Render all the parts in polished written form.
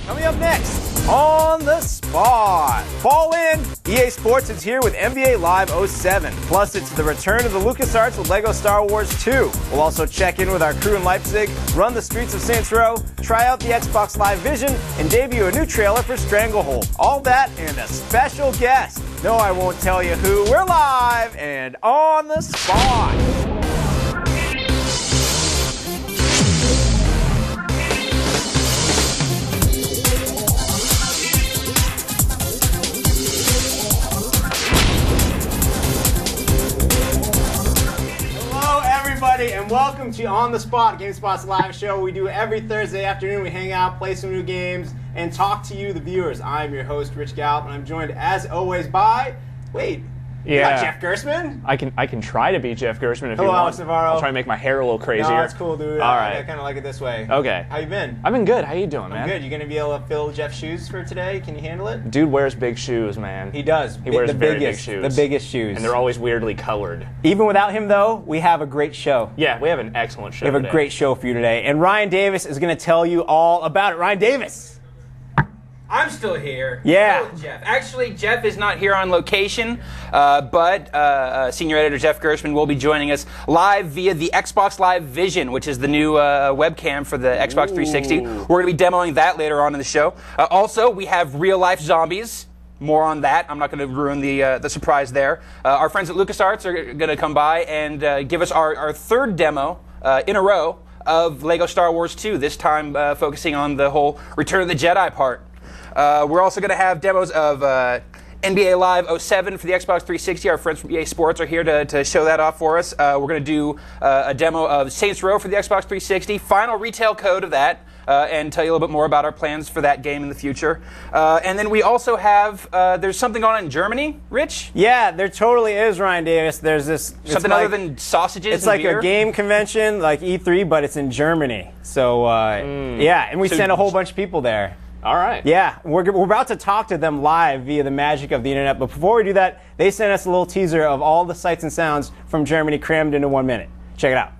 Coming up next, on the spot. Fall in, EA Sports is here with NBA Live 07. Plus, it's the return of the LucasArts with LEGO Star Wars 2. We'll also check in with our crew in Leipzig, run the streets of Saints Row, try out the Xbox Live Vision, and debut a new trailer for Stranglehold. All that and a special guest. No, I won't tell you who. We're live and on the spot. And welcome to On the Spot, GameSpot's live show. We do every Thursday afternoon. We hang out, play some new games, and talk to you, the viewers. I'm your host, Rich Gallup, and I'm joined, as always, by... Wait. You got Jeff Gerstmann? I can try to be Jeff Gerstmann if Hello, you want. Alex Navarro. I'll try to make my hair a little crazier. No, that's cool, dude. All right. I kind of like it this way. Okay. How you been? I've been good. How you doing, man? I'm good. You going to be able to fill Jeff's shoes for today? Can you handle it? Dude wears big shoes, man. He does. He wears very biggest, big shoes. The biggest shoes. And they're always weirdly colored. Even without him, though, we have a great show. Yeah, we have an excellent show We have today. a great show for you today. And Ryan Davis is going to tell you all about it. Ryan Davis. I'm still here. Yeah. So is Jeff. Actually, Jeff is not here on location, but senior editor Jeff Gerstmann will be joining us live via the Xbox Live Vision, which is the new webcam for the Xbox 360. We're going to be demoing that later on in the show. Also, we have real-life zombies. More on that. I'm not going to ruin the surprise there. Our friends at LucasArts are going to come by and give us our third demo in a row of LEGO Star Wars 2, this time focusing on the whole Return of the Jedi part. We're also going to have demos of NBA Live 07 for the Xbox 360. Our friends from EA Sports are here to show that off for us. We're going to do a demo of Saints Row for the Xbox 360, final retail code of that, and tell you a little bit more about our plans for that game in the future. And then we also have, there's something going on in Germany, Rich? Yeah, there totally is, Ryan Davis. There's this... Something other than sausages It's and like beer? a game convention, like E3, but it's in Germany. So, yeah, and we sent a whole bunch of people there. All right. Yeah, we're about to talk to them live via the magic of the internet. But before we do that, they sent us a little teaser of all the sights and sounds from Germany crammed into 1 minute. Check it out.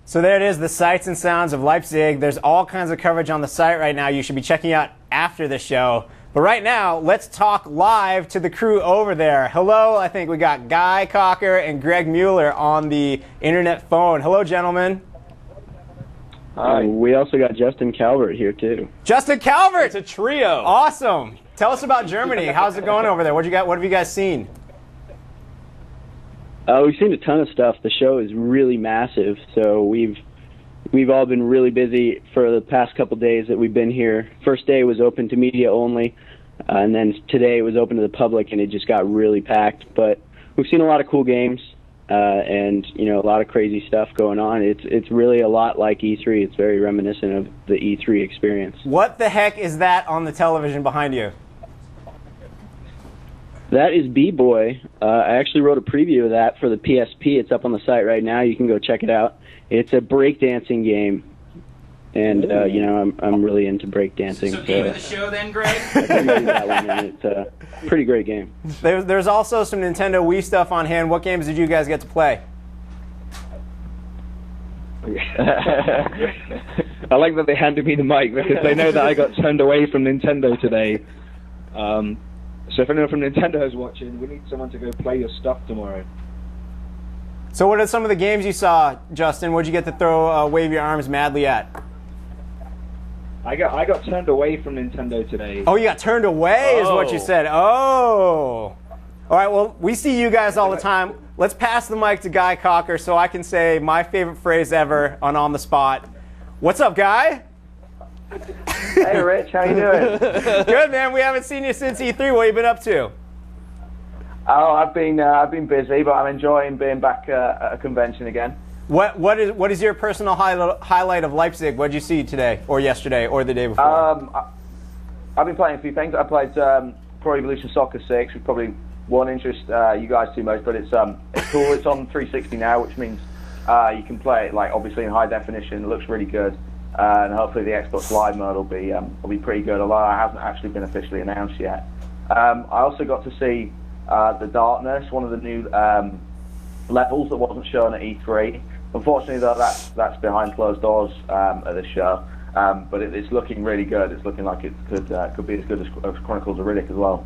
So there it is, the sights and sounds of Leipzig. There's all kinds of coverage on the site right now you should be checking out after the show. But right now, let's talk live to the crew over there. Hello, I think we got Guy Cocker and Greg Mueller on the internet phone. Hello, gentlemen. Hi. We also got Justin Calvert here, too. Justin Calvert! It's a trio. Awesome. Tell us about Germany. How's it going over there? What have you guys seen? We've seen a ton of stuff. The show is really massive, so we've all been really busy for the past couple days that we've been here. First day was open to media only, and then today it was open to the public, and it just got really packed. But we've seen a lot of cool games, and a lot of crazy stuff going on. It's really a lot like E3. It's very reminiscent of the E3 experience. What the heck is that on the television behind you? That is B-Boy. I actually wrote a preview of that for the PSP. It's up on the site right now. You can go check it out. It's a breakdancing game. and I'm really into breakdancing. So game of the show then, Greg? That one, and it's a pretty great game. There's also some Nintendo Wii stuff on hand. What games did you guys get to play? I like that they handed me the mic because they know that I got turned away from Nintendo today. So if anyone from Nintendo is watching, we need someone to go play your stuff tomorrow. So what are some of the games you saw, Justin? What'd you get to wave your arms madly at? I got turned away from Nintendo today. Oh, you got turned away is what you said. Oh. All right, well, we see you guys all the time. Let's pass the mic to Guy Cocker so I can say my favorite phrase ever on the spot. What's up, Guy? Hey, Rich, how you doing? Good, man. We haven't seen you since E3. What have you been up to? Oh, I've been busy, but I'm enjoying being back at a convention again. What is your personal highlight of Leipzig? What did you see today, or yesterday, or the day before? I've been playing a few things. I played Pro Evolution Soccer 6, which probably won't interest you guys too much, but it's cool. It's on 360 now, which means you can play it obviously in high definition. It looks really good, and hopefully the Xbox Live mode will be pretty good. Although it hasn't actually been officially announced yet. I also got to see the Darkness, one of the new levels that wasn't shown at E3. Unfortunately, though, that's behind closed doors at this show. But it's looking really good. It's looking like it could be as good as Chronicles of Riddick as well.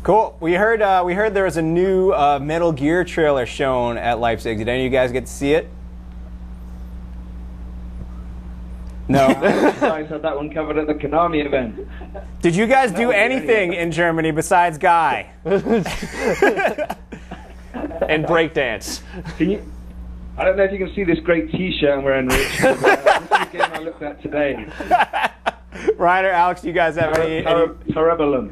Cool. We heard there was a new Metal Gear trailer shown at Leipzig. Did any of you guys get to see it? No. You guys had that one covered at the Konami event. Did you guys do anything in Germany besides Guy? And breakdance. I don't know if you can see this great T-shirt I'm wearing, Rich. This is the game I looked at today. Ryan or Alex, do you guys have any Parabolum.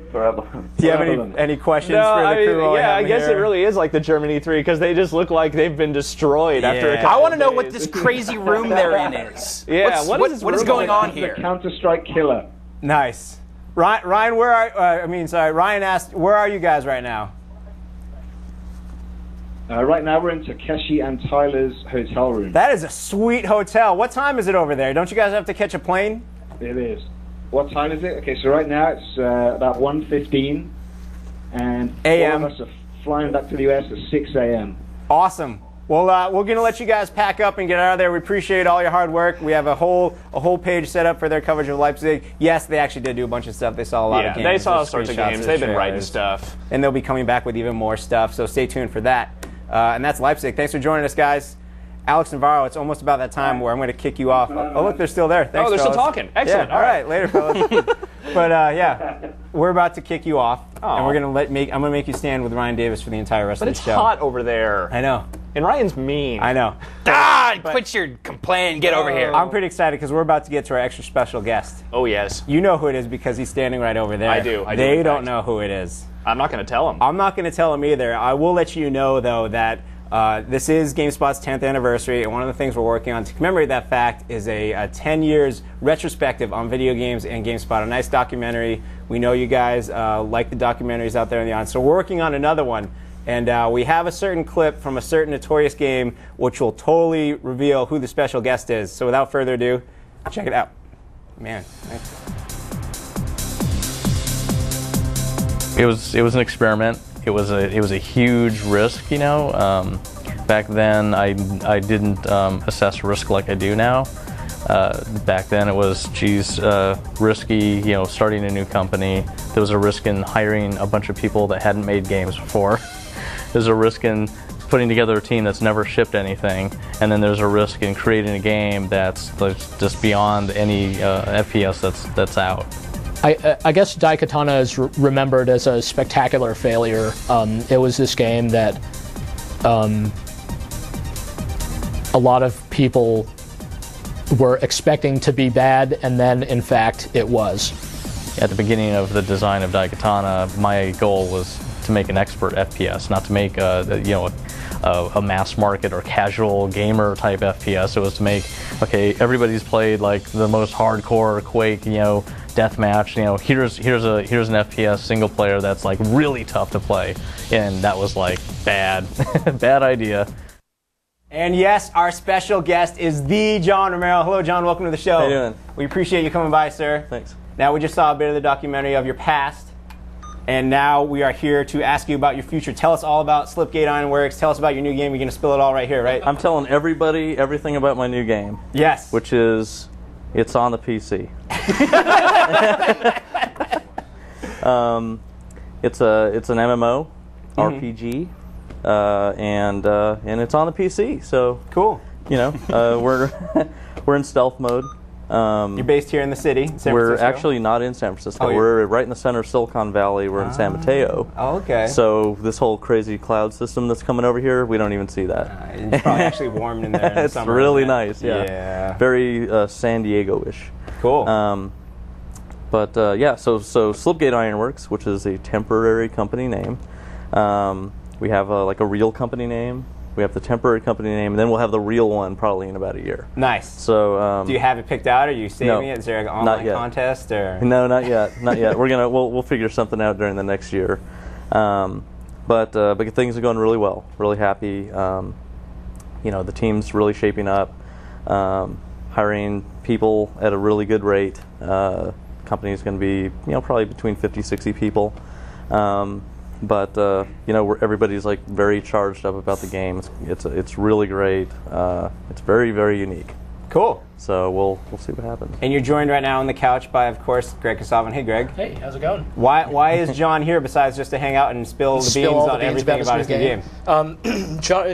Do you have any questions for the crew? I guess it really is like the Germany 3 because they just look like they've been destroyed after a couple I want to know days. what this crazy room they're in is. Yeah, what is going on here? The Counter-Strike killer. Nice. Ryan, where are? Ryan asked, where are you guys right now? Right now we're in Takeshi and Tyler's hotel room. That is a sweet hotel. What time is it over there? Don't you guys have to catch a plane? It is. What time is it? Okay, so right now it's about 1:15, and AM. all of us are flying back to the US at 6 a.m. Awesome. Well, we're going to let you guys pack up and get out of there. We appreciate all your hard work. We have a whole page set up for their coverage of Leipzig. Yes, they actually did do a bunch of stuff. They saw a lot of games. They saw all there's sorts of screenshots, games. there's They've been writing trailers. stuff. And they'll be coming back with even more stuff, so stay tuned for that. And that's Leipzig. Thanks for joining us, guys. Alex Navarro, it's almost about that time where I'm going to kick you off. Oh, look, they're still there. Thanks, They're still fellas. talking. Excellent. Yeah, all right, later, fellas. But yeah, we're about to kick you off, and we're going to I'm going to make you stand with Ryan Davis for the entire rest But of the it's show. hot over there. I know. And Ryan's mean. I know. Quit your complaining. Get over here. I'm pretty excited because we're about to get to our extra special guest. Oh, yes. You know who it is because he's standing right over there. I do, They in don't fact. know who it is. I'm not going to tell him. I'm not going to tell him either. I will let you know, though, that this is GameSpot's 10th anniversary, and one of the things we're working on to commemorate that fact is a 10 years retrospective on video games and GameSpot, a nice documentary. We know you guys like the documentaries out there in the audience, so we're working on another one. And we have a certain clip from a certain notorious game which will totally reveal who the special guest is. So without further ado, check it out. Man, thanks. It was an experiment. It was a huge risk, you know. Back then, I didn't assess risk like I do now. Back then, it was risky, you know, starting a new company. There was a risk in hiring a bunch of people that hadn't made games before. There's a risk in putting together a team that's never shipped anything, and then there's a risk in creating a game that's just beyond any FPS that's out. I guess Daikatana is remembered as a spectacular failure. It was this game that a lot of people were expecting to be bad, and then in fact it was. At the beginning of the design of Daikatana, my goal was to make an expert FPS, not to make a mass market or casual gamer type FPS. It was to make, okay, everybody's played like the most hardcore Quake, you know, deathmatch. You know, here's an FPS single player that's like really tough to play, and that was like bad, bad idea. And yes, our special guest is the John Romero. Hello, John. Welcome to the show. How you doing? We appreciate you coming by, sir. Thanks. Now, we just saw a bit of the documentary of your past, and now we are here to ask you about your future. Tell us all about Slipgate Ironworks. Tell us about your new game. You're going to spill it all right here, right? I'm telling everybody everything about my new game. Yes. Which is, it's on the PC. It's an MMO, RPG, and it's on the PC. So cool. You know, we're in stealth mode. You're based here in the city, San We're Francisco? actually not in San Francisco. Oh, we're right in the center of Silicon Valley. We're in San Mateo. Oh, okay. So this whole crazy cloud system that's coming over here, we don't even see that. It's probably actually warm in there in the It's summer. really nice, yeah. Very San Diego-ish. Cool. Yeah, so Slipgate Ironworks, which is a temporary company name. We have like a real company name. We have the temporary company name, and then we'll have the real one probably in about a year. Nice. So, do you have it picked out? Are you saving it? Is there an not online yet. contest or? No, not yet. Not yet. We'll figure something out during the next year. But things are going really well. Really happy. You know, the team's really shaping up. Hiring people at a really good rate. Company's going to be, you know, probably between 50, 60 people. You know, everybody's like very charged up about the game. It's really great. It's very, very unique. Cool. So we'll see what happens. And you're joined right now on the couch by, of course, Greg Kasavin. Hey, Greg. Hey, how's it going? Why is John here besides just to hang out and spill the beans all the on beans everything about his new game?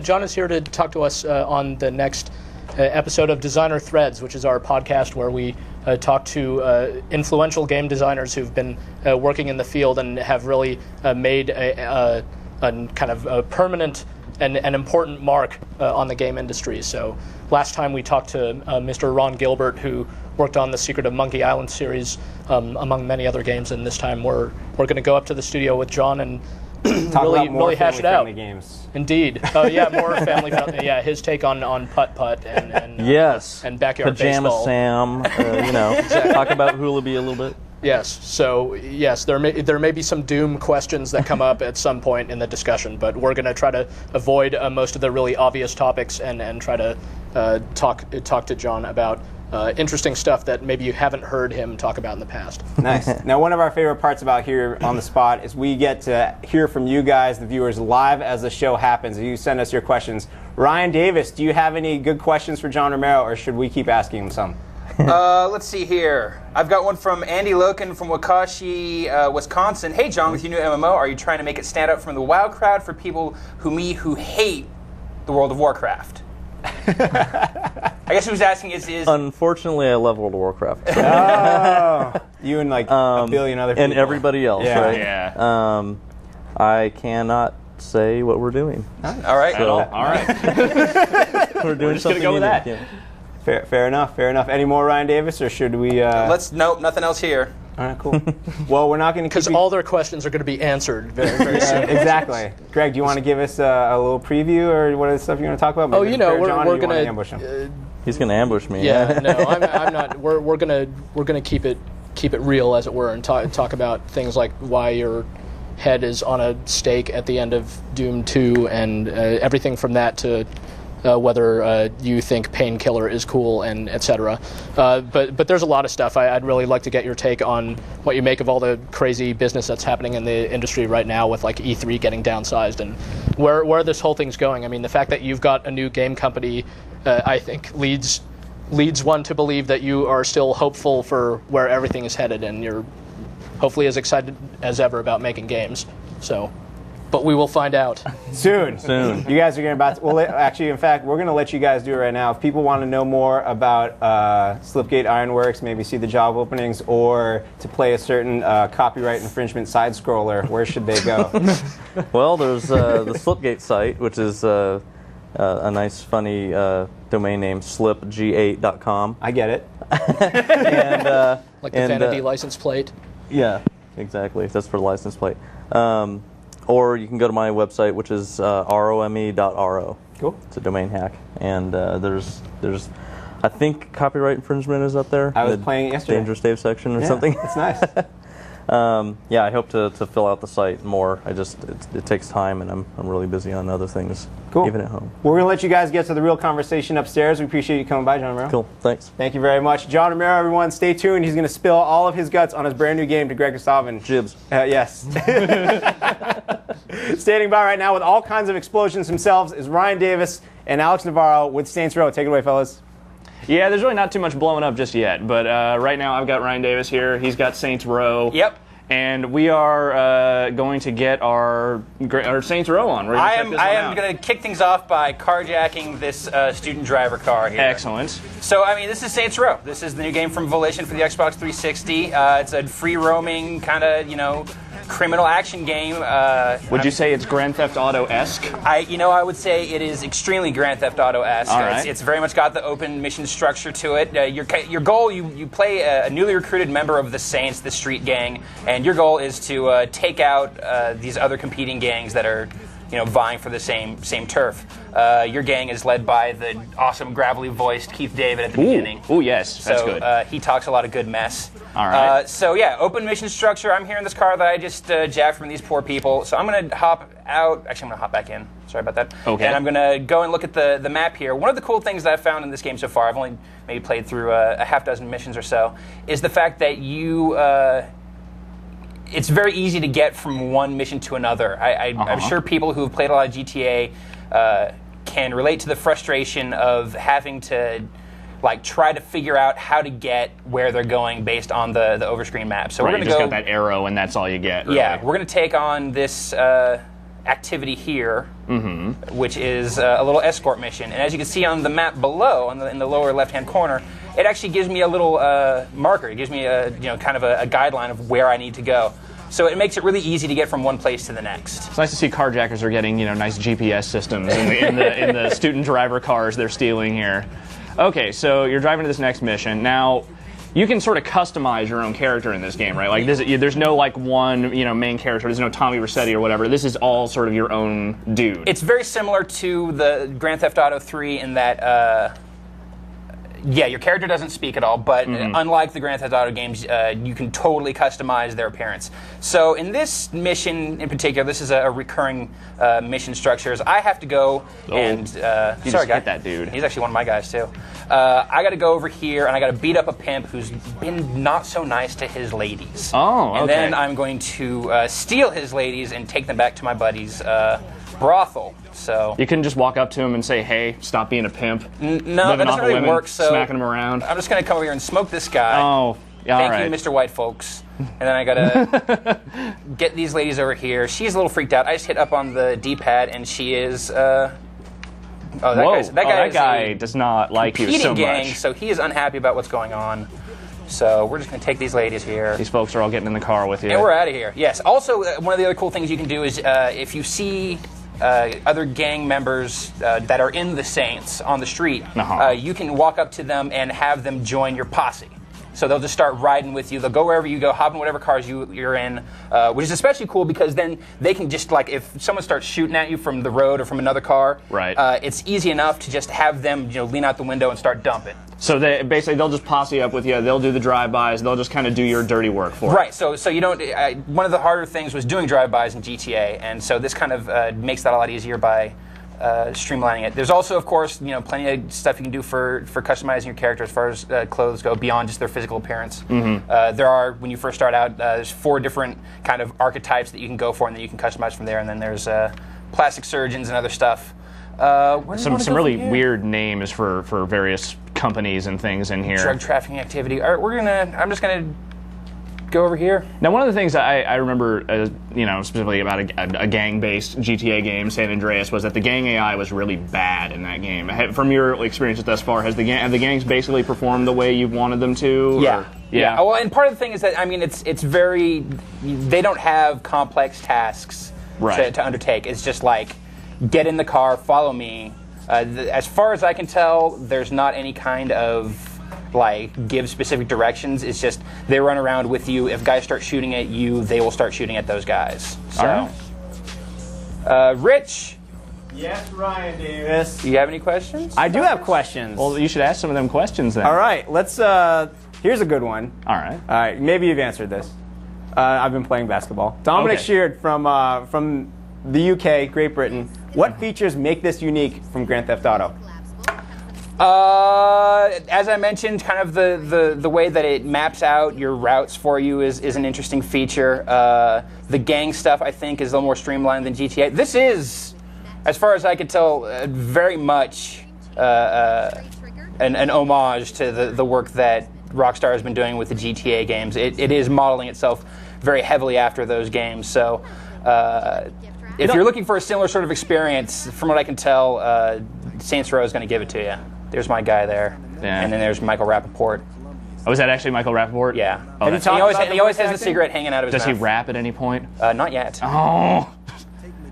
John is here to talk to us on the next episode of Designer Threads, which is our podcast where we talk to influential game designers who've been working in the field and have really made a kind of a permanent and an important mark on the game industry. So last time we talked to Mr. Ron Gilbert, who worked on the Secret of Monkey Island series, among many other games, and this time we're going to go up to the studio with John and Talk about more really hash it out. games. Indeed. Yeah, more family friendly. Yeah, his take on putt-putt and yes, and backyard Pajama baseball. Sam. You know, talk about Hula Bee a little bit. Yes. So yes, there may be some Doom questions that come up at some point in the discussion, but we're going to try to avoid most of the really obvious topics and try to talk to John about interesting stuff that maybe you haven't heard him talk about in the past. Nice. Now, one of our favorite parts about here on the spot is we get to hear from you guys, the viewers, live as the show happens. You send us your questions. Ryan Davis, do you have any good questions for John Romero, or should we keep asking him some? Let's see here. I've got one from Andy Loken from Waukesha, Wisconsin. Hey, John, with your new MMO, are you trying to make it stand out from the WoW crowd for people who hate the World of Warcraft? I guess he was asking is Unfortunately, I love World of Warcraft. Oh, you and like a billion other people. And everybody else, Yeah. right? Yeah. I cannot say what we're doing. all right. So, All right. we're doing just something gonna go with unique, that. yeah. Fair enough. Any more, Ryan Davis, or should we? Nope, nothing else here. All right, cool. Well, we're not going to Because all their questions are going to be answered very, very soon. Exactly. Greg, do you want to give us a little preview, or what are the stuff you want to talk about? Oh, Maybe you know, prepare John, or we're you wanna going ambush him? to. He's going to ambush me. Yeah, no, I'm not. We're gonna keep it real, as it were, and talk about things like why your head is on a stake at the end of Doom 2, and everything from that to whether you think Painkiller is cool, and etc. But there's a lot of stuff. I'd really like to get your take on what you make of all the crazy business that's happening in the industry right now, with like E3 getting downsized, and where this whole thing's going. I mean, the fact that you've got a new game company, I think leads one to believe that you are still hopeful for where everything is headed, and you're hopefully as excited as ever about making games. So, but we will find out soon. Soon. You guys are going to well, actually, in fact, we're going to let you guys do it right now. If people want to know more about Slipgate Ironworks, maybe see the job openings, or to play a certain copyright infringement side scroller, where should they go? Well, there's the Slipgate site, which is a nice, funny domain name, slipg8.com. I get it. And, like the vanity license plate. Yeah, exactly. That's for the license plate. Or you can go to my website, which is rome.ro. Cool. It's a domain hack, and there's I think copyright infringement is up there. I was the playing it yesterday. Dangerous Dave section or Yeah, something. it's nice. Yeah, I hope to fill out the site more. It takes time, and I'm really busy on other things, Cool. even at home. We're going to let you guys get to the real conversation upstairs. We appreciate you coming by, John Romero. Cool, thanks. Thank you very much. John Romero, everyone, stay tuned. He's going to spill all of his guts on his brand new game to Greg Gustavin. Jibs. Yes. Standing by right now with all kinds of explosions themselves is Ryan Davis and Alex Navarro with Saints Row. Take it away, fellas. Yeah, there's really not too much blowing up just yet, but right now I've got Ryan Davis here. He's got Saints Row. Yep. And we are going to get our Saints Row on. I am going to kick things off by carjacking this student driver car here. Excellent. So, I mean, this is Saints Row. This is the new game from Volition for the Xbox 360. It's a free-roaming kind of, criminal action game. Would you say it's Grand Theft Auto-esque? I would say it is extremely Grand Theft Auto-esque. All right. It's very much got the open mission structure to it. Your goal, you play a newly recruited member of the Saints, the street gang, and your goal is to take out these other competing gangs that are vying for the same turf. Your gang is led by the awesome gravelly-voiced Keith David at the beginning. Oh, yes. That's good. He talks a lot of good mess. All right. So, yeah, open mission structure. I'm here in this car that I just jacked from these poor people. So I'm going to hop out. Actually, I'm going to hop back in. Sorry about that. Okay. And I'm going to go and look at the map here. One of the cool things that I've found in this game so far, I've only maybe played through a half dozen missions or so, is the fact that it's very easy to get from one mission to another. I'm sure people who have played a lot of GTA can relate to the frustration of having to try to figure out how to get where they're going based on the overscreen map. So right, we're going to go. Got that arrow, and that's all you get. Really. Yeah, we're going to take on this activity here, which is a little escort mission. And as you can see on the map below, in the lower left-hand corner, it actually gives me a little marker. It gives me a kind of a guideline of where I need to go. So it makes it really easy to get from one place to the next. It's nice to see carjackers are getting nice GPS systems in the student driver cars they're stealing here. Okay, so you're driving to this next mission. Now, you can sort of customize your own character in this game, right? There's no one main character. There's no Tommy Rossetti or whatever. This is all sort of your own dude. It's very similar to the Grand Theft Auto 3 in that. Yeah, your character doesn't speak at all, but unlike the Grand Theft Auto games, you can totally customize their appearance. So in this mission in particular, this is a recurring mission structure. I have to go and... you just hit that dude. He's actually one of my guys, too. I got to go over here, and I got to beat up a pimp who's been not so nice to his ladies. Oh, okay. And then I'm going to steal his ladies and take them back to my buddy's brothel. So you couldn't just walk up to him and say, "Hey, stop being a pimp." No, that doesn't really work. So smacking him around. I'm just gonna come over here and smoke this guy. Oh, yeah, Thank you, Mr. White Folks. And then I gotta get these ladies over here. She's a little freaked out. I just hit up on the D-pad, and she is. That guy does not like you so gang, much. So he is unhappy about what's going on. So we're just going to take these ladies here. These folks are all getting in the car with you. And we're out of here. Yes. Also, one of the other cool things you can do is if you see other gang members that are in the Saints on the street, you can walk up to them and have them join your posse. So they'll just start riding with you. They'll go wherever you go, hop in whatever cars you're in, which is especially cool because then they can just, if someone starts shooting at you from the road or from another car, it's easy enough to just have them lean out the window and start dumping. So they'll just posse up with you. They'll do the drive-bys. They'll just kind of do your dirty work for you. Right. So you don't. One of the harder things was doing drive-bys in GTA, and so this kind of makes that a lot easier by streamlining it. There's also, of course, plenty of stuff you can do for customizing your character as far as clothes go beyond just their physical appearance. There are, when you first start out, there's 4 different kind of archetypes that you can go for, and then you can customize from there. And then there's plastic surgeons and other stuff. Some really weird names for various companies and things in here. Drug trafficking activity. All right, I'm just gonna go over here. Now, one of the things I remember, specifically about a gang-based GTA game, San Andreas, was that the gang AI was really bad in that game. From your experience thus far, have the gangs basically performed the way you wanted them to? Yeah. Yeah. Well, and part of the thing is that it's very. They don't have complex tasks to undertake. It's just get in the car, follow me. As far as I can tell, there's not any kind of give specific directions. It's just they run around with you. If guys start shooting at you, they will start shooting at those guys. So, all right. Rich. Yes, Ryan Davis. Do you have any questions? I do have questions. Well, you should ask some of them questions then. All right, let's. Here's a good one. All right. All right, maybe you've answered this. I've been playing basketball. Dominic Okay. Sheard from the UK, Great Britain. What features make this unique from Grand Theft Auto? As I mentioned, kind of the way that it maps out your routes for you is an interesting feature. The gang stuff, I think, is a little more streamlined than GTA. This is, as far as I could tell, very much an homage to the work that Rockstar has been doing with the GTA games. It is modeling itself very heavily after those games. So if you're looking for a similar sort of experience, from what I can tell, Saints Row is going to give it to you. There's my guy there. Yeah. And then there's Michael Rappaport. Oh, is that actually Michael Rappaport? Yeah. Oh, Have you that's- talked He always, about the he always voice has a acting? cigarette hanging out of his Does he mouth. rap at any point? Not yet. Oh,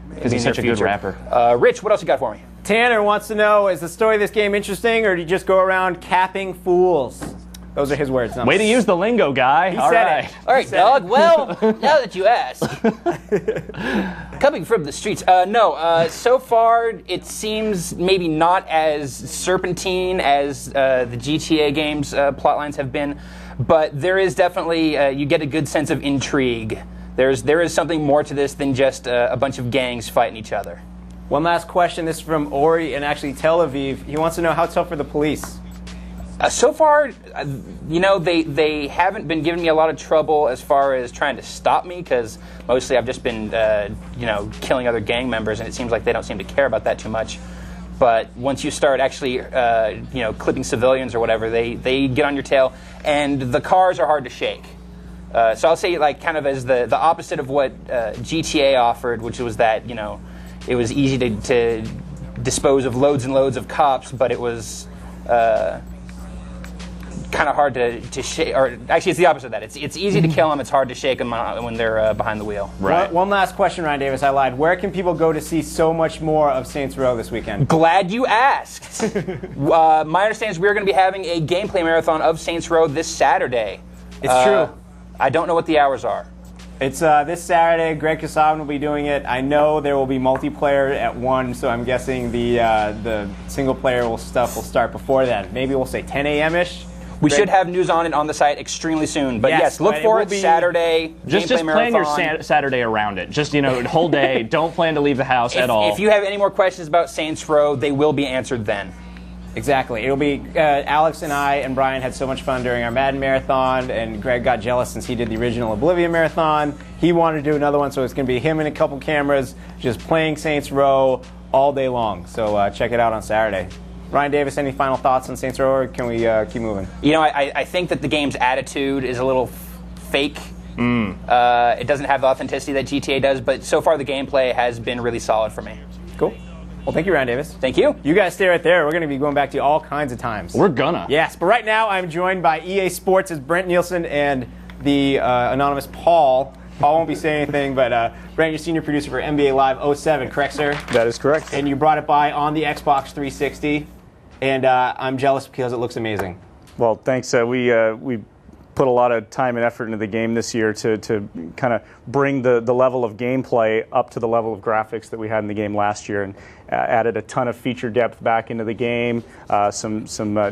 because he's In the such a good future. rapper. Rich, what else you got for me? Tanner wants to know, is the story of this game interesting, or do you just go around capping fools? Those are his words. not Way to mine. use the lingo, guy. He All said right. it. All right, dog. Well, now that you ask. Coming from the streets. So far it seems maybe not as serpentine as the GTA games plotlines have been, but there is definitely, you get a good sense of intrigue. There is something more to this than just a bunch of gangs fighting each other. One last question. This is from Ori and actually Tel Aviv. He wants to know, how tough are the police? So far, they haven't been giving me a lot of trouble as far as trying to stop me, because mostly I've just been, killing other gang members, and it seems like they don't seem to care about that too much. But once you start actually, clipping civilians or whatever, they get on your tail, and the cars are hard to shake. So I'll say, like, kind of as the opposite of what GTA offered, which was that, it was easy to dispose of loads and loads of cops, but it was kind of hard to shake. Or actually, it's the opposite of that. It's easy to kill them. It's hard to shake them when they're behind the wheel. Right. One last question, Ryan Davis. I lied. Where can people go to see so much more of Saints Row this weekend? Glad you asked. My understanding is we're going to be having a gameplay marathon of Saints Row this Saturday. It's true. I don't know what the hours are. It's this Saturday. Greg Kasavin will be doing it. I know there will be multiplayer at 1, so I'm guessing the single player stuff will start before that. Maybe we'll say 10 a.m.-ish. We should have news on it on the site extremely soon. But yes, look but for will it be Saturday. Just gameplay plan your marathon. Saturday around it. Just, whole day. Don't plan to leave the house at all. If you have any more questions about Saints Row, they will be answered then. Exactly. It'll be Alex and I and Brian had so much fun during our Madden marathon, and Greg got jealous since he did the original Oblivion marathon. He wanted to do another one, so it's going to be him and a couple cameras just playing Saints Row all day long. So check it out on Saturday. Ryan Davis, any final thoughts on Saints Row, or can we keep moving? I think that the game's attitude is a little fake. It doesn't have the authenticity that GTA does, but so far the gameplay has been really solid for me. Cool. Well, thank you, Ryan Davis. Thank you. You guys stay right there. We're going to be going back to you all kinds of times. We're gonna. Yes, but right now I'm joined by EA Sports' Brent Nielsen and the anonymous Paul. Paul won't be saying anything, but Brent, you're senior producer for NBA Live 07, correct, sir? That is correct. And you brought it by on the Xbox 360, and I'm jealous because it looks amazing. Well, thanks. We put a lot of time and effort into the game this year to kind of bring the level of gameplay up to the level of graphics that we had in the game last year, and added a ton of feature depth back into the game, some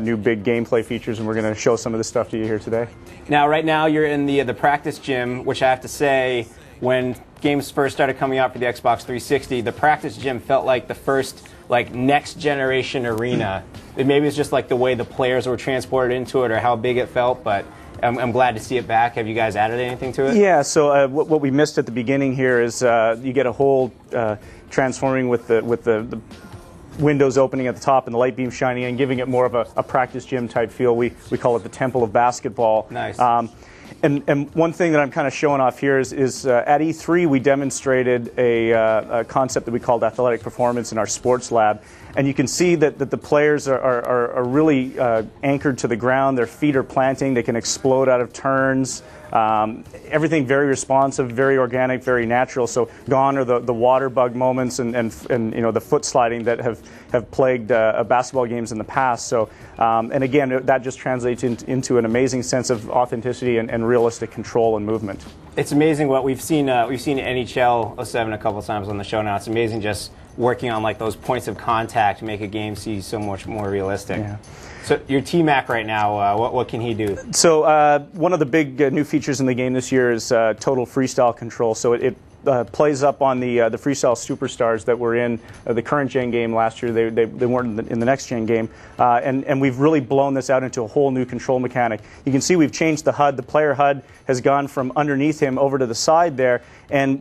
new big gameplay features, and we're going to show some of this stuff to you here today. Now, right now, you're in the practice gym, which I have to say, when games first started coming out for the Xbox 360, the practice gym felt like the first next generation arena. Maybe it's just like the way the players were transported into it or how big it felt, but I'm glad to see it back. Have you guys added anything to it? Yeah, so what we missed at the beginning here is you get a whole transforming with the windows opening at the top and the light beam shining in, giving it more of a practice gym type feel. We call it the Temple of Basketball. Nice. And one thing that I'm kind of showing off here is at E3 we demonstrated a concept that we called athletic performance in our sports lab. And you can see that the players are really anchored to the ground. Their feet are planting. They can explode out of turns. Everything very responsive, very organic, very natural. So gone are the water bug moments and the foot sliding that have plagued basketball games in the past. So and again, that just translates into an amazing sense of authenticity and realistic control and movement. It's amazing what we've seen. We've seen NHL 07 a couple of times on the show now. It's amazing just working on like those points of contact to make a game seem so much more realistic. Yeah. So your T-Mac right now, what can he do? So one of the big new features in the game this year is total freestyle control. So it plays up on the freestyle superstars that were in the current gen game last year. They weren't in the next gen game, and we've really blown this out into a whole new control mechanic. You can see we've changed the HUD. The player HUD has gone from underneath him over to the side there, and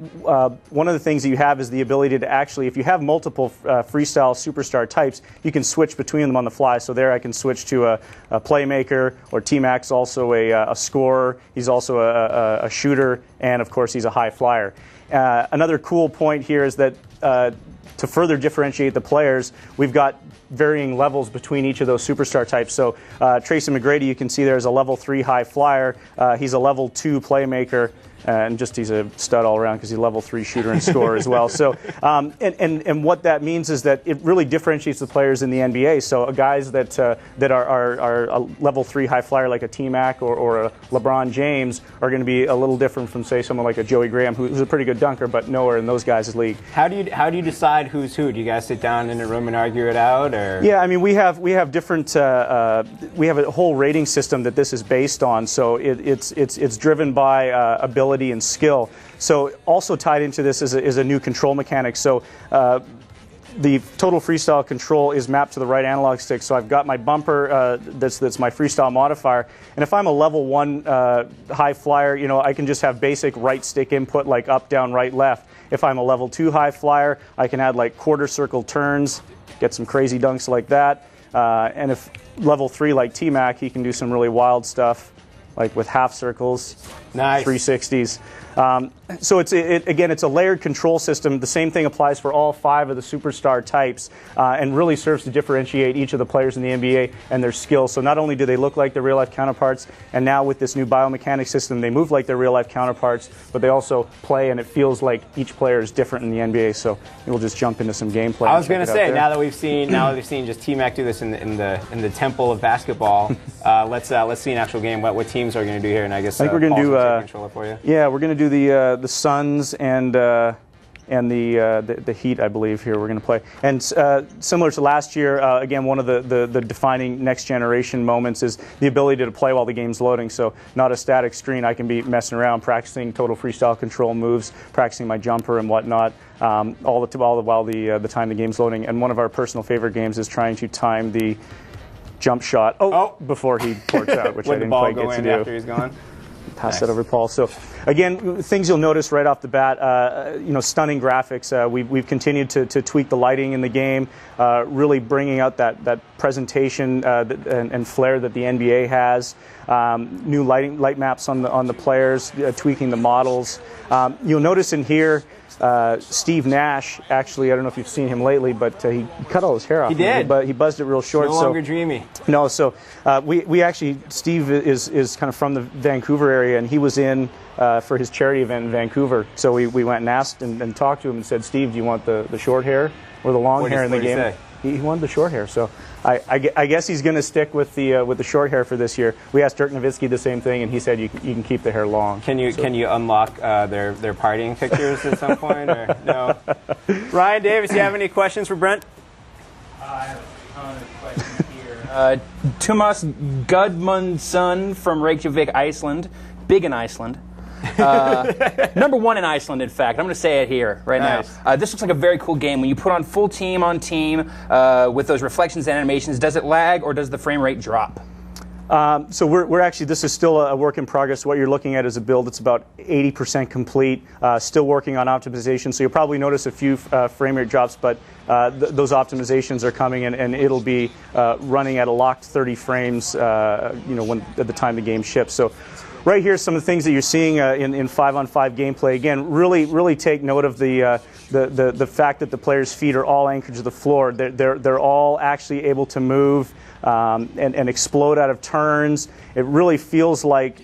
one of the things that you have is the ability to actually, if you have multiple freestyle superstar types, you can switch between them on the fly. So there I can switch to a playmaker, or T-Mac's also a scorer. He's also a shooter, and of course he's a high flyer. Another cool point here is that to further differentiate the players, we've got varying levels between each of those superstar types. So Tracy McGrady, you can see there's a level 3 high flyer. He's a level 2 playmaker. And just he's a stud all around because he's a level 3 shooter and scorer as well. So, and what that means is that it really differentiates the players in the NBA. So guys that are a level 3 high flyer like a T-Mac or a LeBron James are going to be a little different from, say, someone like a Joey Graham, who's a pretty good dunker, but nowhere in those guys' league. How do you decide who's who? Do you guys sit down in a room and argue it out, or? Yeah, I mean we have different we have a whole rating system that this is based on. So it's driven by ability and skill. So also tied into this is a new control mechanic. So the total freestyle control is mapped to the right analog stick. So I've got my bumper that's my freestyle modifier, and if I'm a level 1 high flyer, I can just have basic right stick input like up, down, right, left. If I'm a level 2 high flyer, I can add like quarter circle turns, get some crazy dunks like that. And if level 3 like T-Mac, he can do some really wild stuff, like with half circles, nice 360s. So again, it's a layered control system. The same thing applies for all 5 of the superstar types, and really serves to differentiate each of the players in the NBA and their skills. So not only do they look like their real-life counterparts, and now with this new biomechanics system, they move like their real-life counterparts, but they also play, and it feels like each player is different in the NBA. So we'll just jump into some gameplay. I was going to say, now that we've seen just T-Mac do this in the temple of basketball, let's see an actual game. What teams are we going to do here? And I guess we're going to do controller for you. Yeah, we're going to do the Suns and the Heat, I believe. Here we're going to play, and similar to last year, again, one of the defining next generation moments is the ability to play while the game's loading. So not a static screen. I can be messing around, practicing total freestyle control moves, practicing my jumper and whatnot, all the while the time the game's loading. And one of our personal favorite games is trying to time the jump shot before he ports out, which I didn't quite get to do. After he's gone. Pass that over to Paul. So, again, things you'll notice right off the bat, stunning graphics. We've continued to tweak the lighting in the game, really bringing out that presentation and flair that the NBA has. New light maps on the players, tweaking the models. You'll notice in here, Steve Nash, actually, I don't know if you've seen him lately, but he cut all his hair off. He did. But he buzzed it real short. No longer dreamy. No, so we actually, Steve is kind of from the Vancouver area, and he was in for his charity event in Vancouver. So we went and asked and talked to him and said, Steve, do you want the short hair or the long hair in the game? He wanted the short hair, so I guess he's going to stick with the short hair for this year. We asked Dirk Nowitzki the same thing, and he said you can keep the hair long. Can you unlock their partying pictures at some point, or no? Ryan Davis, you have any questions for Brent? I have a ton of questions here. Tumas Gudmundsson from Reykjavik, Iceland, big in Iceland. Number 1 in Iceland, in fact. I'm going to say it here right now. This looks like a very cool game. When you put on full team on team with those reflections and animations, does it lag or does the frame rate drop? So we're actually, this is still a work in progress. What you're looking at is a build that's about 80% complete, still working on optimization. So you'll probably notice a few frame rate drops, but those optimizations are coming, and it'll be running at a locked 30 frames, at the time the game ships. So right here, some of the things that you're seeing in 5-on-5 gameplay. Again, really take note of the fact that the players' feet are all anchored to the floor. They're all actually able to move and explode out of turns. It really feels like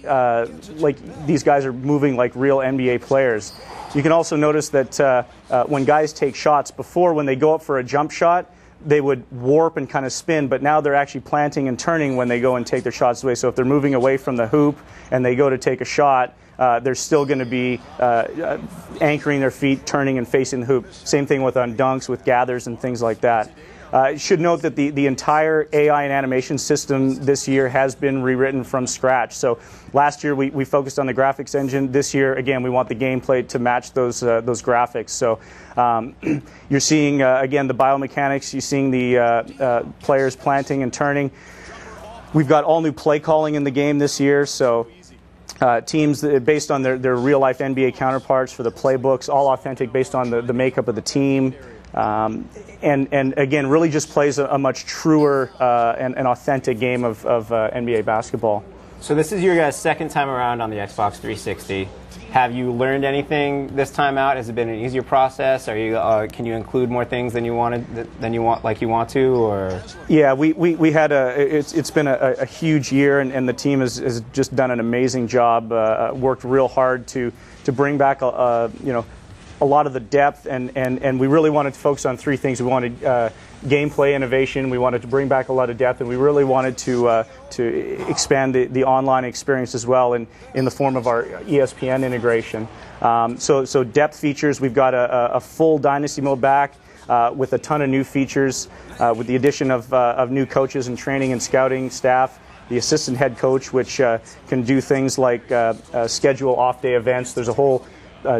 these guys are moving like real NBA players. You can also notice that when guys take shots, before when they go up for a jump shot, they would warp and kind of spin, but now they're actually planting and turning when they go and take their shots away. So if they're moving away from the hoop and they go to take a shot, they're still going to be anchoring their feet, turning and facing the hoop. Same thing with on dunks, with gathers and things like that. Should note that the entire AI and animation system this year has been rewritten from scratch. So last year we focused on the graphics engine. This year, again, we want the gameplay to match those graphics. So you're seeing, again, the biomechanics. You're seeing the players planting and turning. We've got all new play calling in the game this year. So teams based on their real-life NBA counterparts for the playbooks, all authentic based on the makeup of the team. And again, really just plays a much truer and authentic game of NBA basketball. So this is your guys' second time around on the Xbox 360. Have you learned anything this time out? Has it been an easier process? Are you can you include more things than you want to, or? Yeah, we had it's been a huge year, and the team has just done an amazing job. Worked real hard to bring back a lot of the depth, and we really wanted to focus on three things. We wanted gameplay innovation, we wanted to bring back a lot of depth, and we really wanted to expand the online experience as well in the form of our ESPN integration. So depth features, we've got a full Dynasty mode back with a ton of new features, with the addition of new coaches and training and scouting staff. The assistant head coach, which can do things like schedule off-day events. There's a whole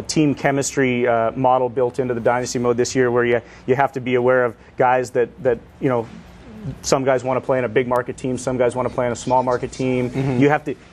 team chemistry model built into the Dynasty mode this year, where you have to be aware of guys that some guys want to play in a big market team, some guys want to play in a small market team. Mm-hmm. You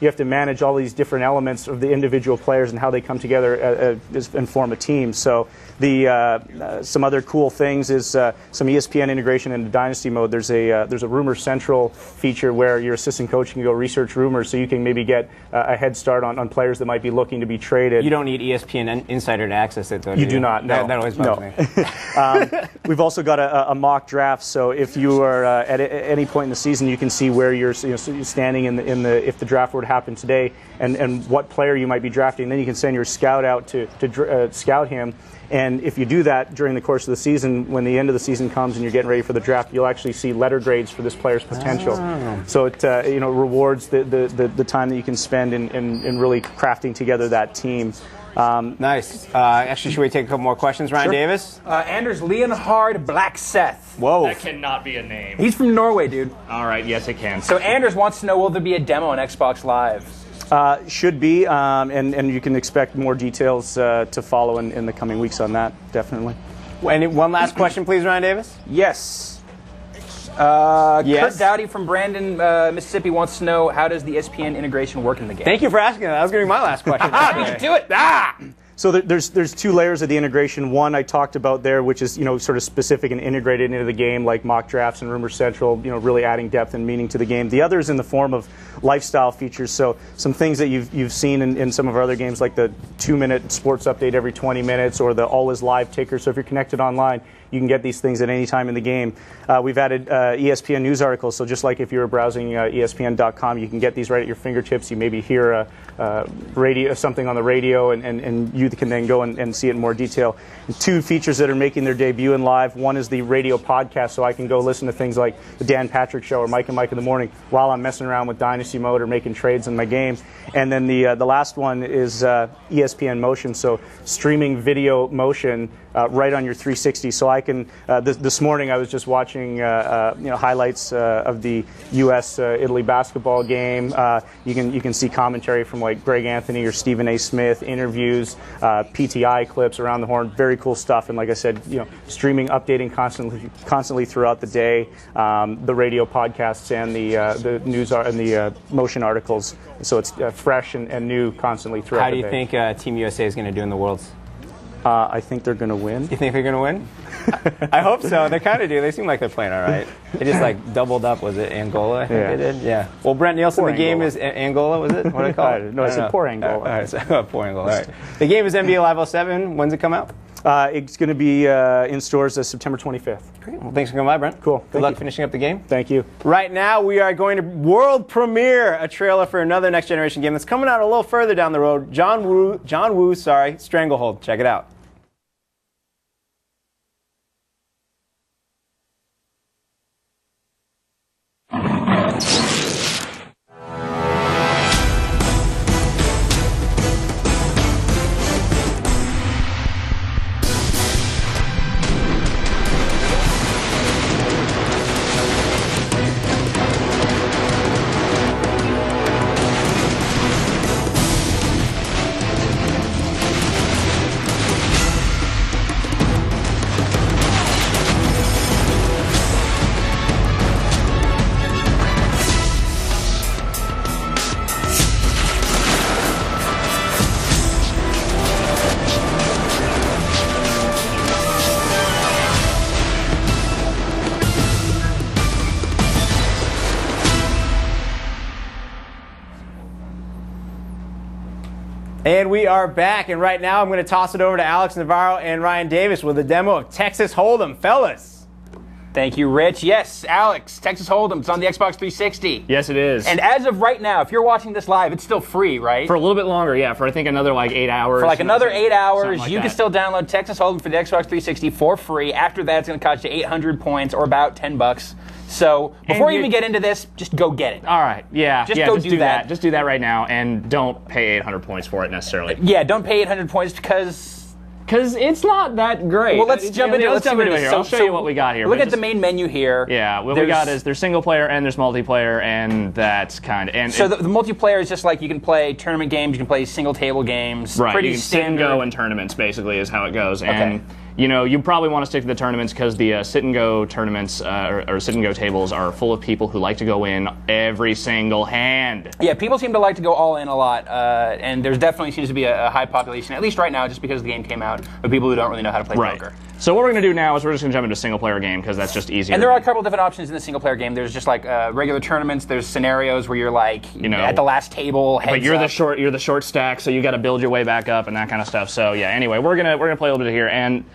have to manage all these different elements of the individual players and how they come together and form a team. So some other cool things is some ESPN integration into Dynasty mode. There's a Rumor Central feature where your assistant coach can go research rumors, so you can maybe get a head start on players that might be looking to be traded. You don't need ESPN Insider to access it, though. You do not. No. That always bugs me. We've also got a mock draft, so if you are at any point in the season, you can see where you're standing if the draft were to happen today, and what player you might be drafting. Then you can send your scout out to scout him. And if you do that during the course of the season, when the end of the season comes and you're getting ready for the draft, you'll actually see letter grades for this player's potential. Oh. So it rewards the time that you can spend in really crafting together that team. Nice. Actually, should we take a couple more questions? Ryan Sure. Davis? Anders Leonhard Blackseth. Whoa. That cannot be a name. He's from Norway, dude. All right, yes, it can. So Anders wants to know, will there be a demo on Xbox Live? Should be, and you can expect more details to follow in the coming weeks on that, definitely. And one last question, please, Ryan Davis? Yes. Yes. Kurt Dowdy from Brandon, Mississippi wants to know, how does the ESPN integration work in the game? Thank you for asking that. That was going to be my last question. Beat you to it. So there's two layers of the integration. One I talked about there, which is sort of specific and integrated into the game, like mock drafts and Rumor Central, really adding depth and meaning to the game. The other is in the form of lifestyle features. So some things that you've seen in some of our other games, like the 2-minute sports update every 20 minutes, or the always live ticker. So if you're connected online, you can get these things at any time in the game. We've added ESPN news articles, so just like if you were browsing ESPN.com, you can get these right at your fingertips. You maybe hear something on the radio, and you can then go and see it in more detail. And two features that are making their debut in live. One is the radio podcast, so I can go listen to things like the Dan Patrick Show or Mike and Mike in the Morning while I'm messing around with Dynasty mode or making trades in my game. And then the last one is ESPN Motion, so streaming video motion right on your 360. So I can. This morning I was just watching highlights of the U.S.-Italy basketball game. You can see commentary from like Greg Anthony or Stephen A. Smith, interviews, PTI clips around the horn. Very cool stuff. And like I said, streaming, updating constantly throughout the day. The radio podcasts and the news and the motion articles. So it's fresh and new constantly throughout the day. How do you think Team USA is going to do in the Worlds? I think they're going to win. You think they're going to win? I hope so. They kind of do. They seem like they're playing all right. They just doubled up. Was it Angola? I think they did. Yeah. Well, Brent Nielsen, Poor the game Angola. is Angola. Was it? What did I call it? No, I said poor Angola. All right, so, poor Angola. All right. The game is NBA Live 07. When's it come out? It's going to be in stores September 25th. Great. Well, thanks for coming by, Brent. Cool. Good luck finishing up the game. Thank you. Right now, we are going to world premiere a trailer for another next generation game that's coming out a little further down the road. John Woo, Stranglehold. Check it out. And we are back, and right now I'm going to toss it over to Alex Navarro and Ryan Davis with a demo of Texas Holdem. Fellas. Thank you, Rich. Yes, Alex, Texas Holdem. It's on the Xbox 360. Yes, it is. And as of right now, if you're watching this live, it's still free, right? For a little bit longer, yeah. For I think another like 8 hours. For like another 8 hours, like you that. can still download Texas Holdem for the Xbox 360 for free. After that, it's going to cost you 800 points or about $10. So before you even get into this, just go get it. All right, yeah. Just do that. Just do that right now, and don't pay 800 points for it necessarily. Yeah, don't pay 800 points because it's not that great. Well, let's jump into it here. I'll show you what we got here. Look at the main menu here. Yeah, what we got is there's single player and there's multiplayer, and that's kind of so the multiplayer is just like you can play tournament games, you can play single table games. Right, pretty you can standard. sit and go in tournaments basically is how it goes. Okay. And you know, you probably want to stick to the tournaments because the sit and go tournaments or sit and go tables are full of people who like to go in every single hand. Yeah, people seem to like to go all in a lot, and there definitely seems to be a high population, at least right now, just because the game came out, of people who don't really know how to play poker. So what we're going to do now is we're just going to jump into a single player game because that's just easier. And there are a couple different options in the single player game. There's just like regular tournaments. There's scenarios where you're like, you know, at the last table, heads but you're up. the short stack, so you got to build your way back up and that kind of stuff. So yeah, anyway, we're gonna play a little bit here, and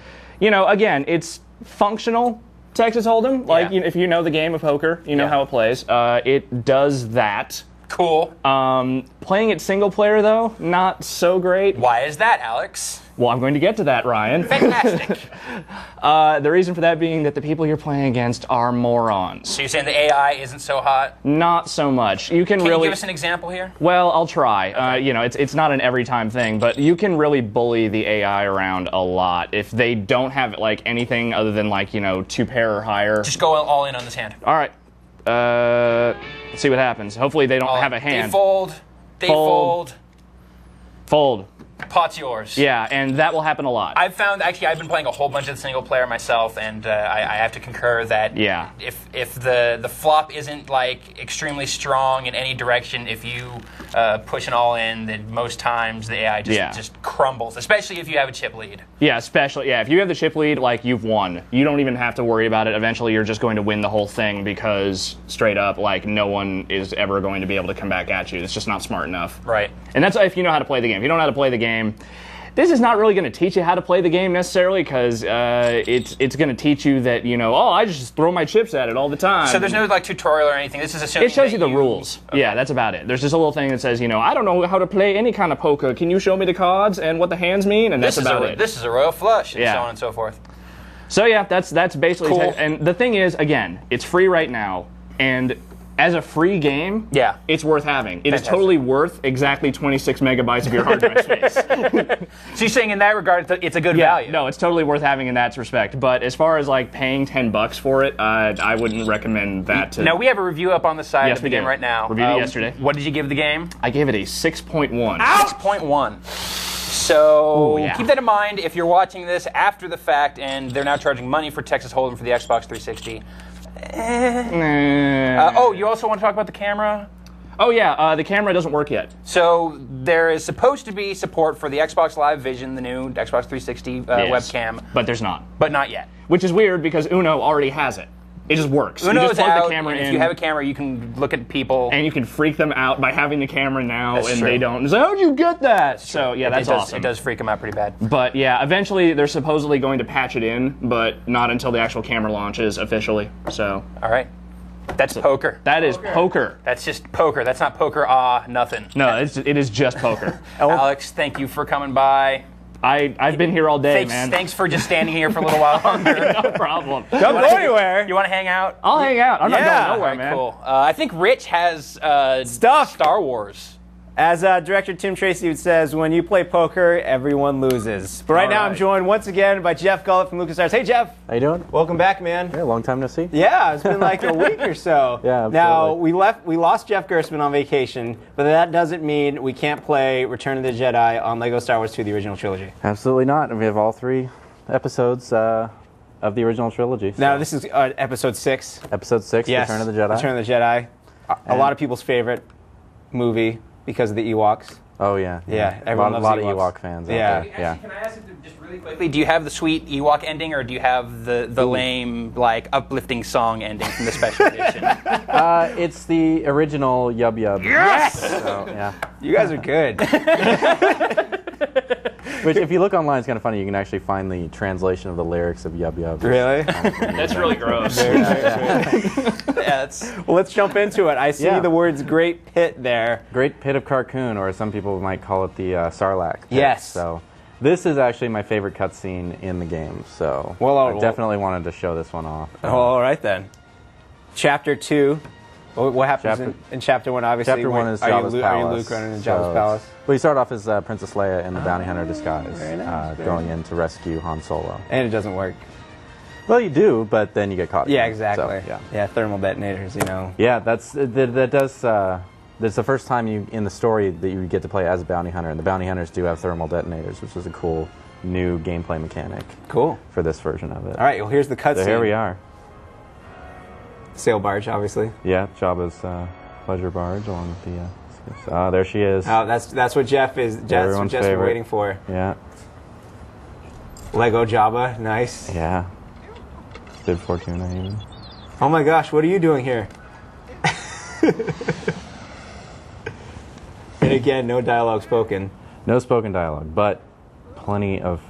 you know, again, it's functional Texas Holdem. Like if you know the game of poker, you know how it plays. It does that. Cool. Playing it single player though, not so great. Why is that, Alex? Well, I'm going to get to that, Ryan. Fantastic. The reason for that being that the people you're playing against are morons. So you're saying the AI isn't so hot? Not so much. You can really give us an example here? Well, I'll try. Okay. You know, it's not an every time thing, but you can really bully the AI around a lot if they don't have like anything other than like, you know, 2 pair or higher. Just go all in on this hand. All right. Let's see what happens. Hopefully they don't have a hand. They fold. They fold. Fold. Pot's yours. Yeah, and that will happen a lot. I've been playing a whole bunch of single player myself, and I have to concur that if the flop isn't like extremely strong in any direction, if you push an all in, then most times the AI just crumbles, especially if you have a chip lead. Yeah, if you have the chip lead, like you've won. You don't even have to worry about it. Eventually, you're just going to win the whole thing because straight up, like no one is ever going to be able to come back at you. It's just not smart enough. Right. And that's if you know how to play the game. If you don't know how to play the game, this is not really going to teach you how to play the game necessarily because it's going to teach you that, you know, I just throw my chips at it all the time. So there's no like tutorial or anything. This is assuming it shows you the rules. Okay. Yeah, that's about it. There's just a little thing that says, you know, I don't know how to play any kind of poker. Can you show me the cards and what the hands mean? And that's about it. This is a royal flush, and so on and so forth. So yeah, that's basically cool. And the thing is, again, it's free right now, and as a free game, it's worth having. It is totally worth exactly 26 megabytes of your hard drive space. So you're saying in that regard, it's a good value? No, it's totally worth having in that respect. But as far as like paying $10 for it, I wouldn't recommend that. Now we have a review up on the side of the game right now. Reviewed it yesterday. What did you give the game? I gave it a 6.1. 6.1. So keep that in mind if you're watching this after the fact and they're now charging money for Texas Holdem for the Xbox 360. You also want to talk about the camera? Oh yeah, the camera doesn't work yet. So there is supposed to be support for the Xbox Live Vision, the new Xbox 360 webcam. But there's not. But not yet. Which is weird because Uno already has it. It just works. Uno you just is plug out, the camera in. If you have a camera, you can look at people. And you can freak them out by having the camera now, That's and true. they don't. It's like, how'd you get that? So yeah, that's awesome. It does freak them out pretty bad. But yeah, eventually they're supposedly going to patch it in, but not until the actual camera launches officially. So. All right. That's poker. That is poker. That's just poker. That's not poker, nothing. No, it is just poker. Alex, thank you for coming by. I've been here all day, man. Thanks for just standing here for a little while longer. No problem. Don't go anywhere. You want to hang out? I'll hang out. I'm not going nowhere, man. Cool. I think Rich has stuff. Star Wars. As Director Tim Tracy says, when you play poker, everyone loses. But right now I'm joined once again by Jeff Gullett from LucasArts. Hey, Jeff. How you doing? Welcome back, man. Yeah, long time no see. Yeah, it's been like a week or so. Yeah, absolutely. Now, we lost Jeff Gerstmann on vacation, but that doesn't mean we can't play Return of the Jedi on LEGO Star Wars 2, the original trilogy. Absolutely not. We have all 3 episodes of the original trilogy. So. Now, this is episode 6. Episode 6, yes. Return of the Jedi. Return of the Jedi. A lot of people's favorite movie because of the Ewoks. Oh, yeah. Yeah, everyone loves a lot Ewoks. of Ewok fans out there. Yeah. Can I ask you just really quickly, do you have the sweet Ewok ending, or do you have the lame, like, uplifting song ending from the special edition? It's the original Yub Yub. Yes! So, yeah. You guys are good. Which, if you look online, it's kind of funny. You can actually find the translation of the lyrics of Yub Yub. Really? That's really gross. Well, let's jump into it. I see the words Great Pit there. Great Pit of Carcoon, or some people might call it the Sarlacc pit. Yes. So this is actually my favorite cutscene in the game. So I definitely wanted to show this one off. All right, then. Chapter 2. What happens in Chapter 1, obviously? Chapter 1 is Jabba's Palace. Are you Luke running in Jabba's Palace? Well, you start off as Princess Leia in the bounty hunter disguise, going in to rescue Han Solo. And it doesn't work. Well, you do, but then you get caught. Yeah, exactly. So, yeah, thermal detonators, you know. Yeah, that's the first time in the story that you get to play as a bounty hunter, and the bounty hunters do have thermal detonators, which is a cool new gameplay mechanic. Cool. For this version of it. All right, well, here's the cutscene. So here we are. Sail barge, obviously. Yeah, Jabba's pleasure barge along with the. There she is. Oh, that's what Jeff is. That's what Jeff's been waiting for. Yeah. Lego Jabba, nice. Yeah. Bib Fortuna even. Oh my gosh, what are you doing here? And again, no dialogue spoken. No spoken dialogue, but plenty of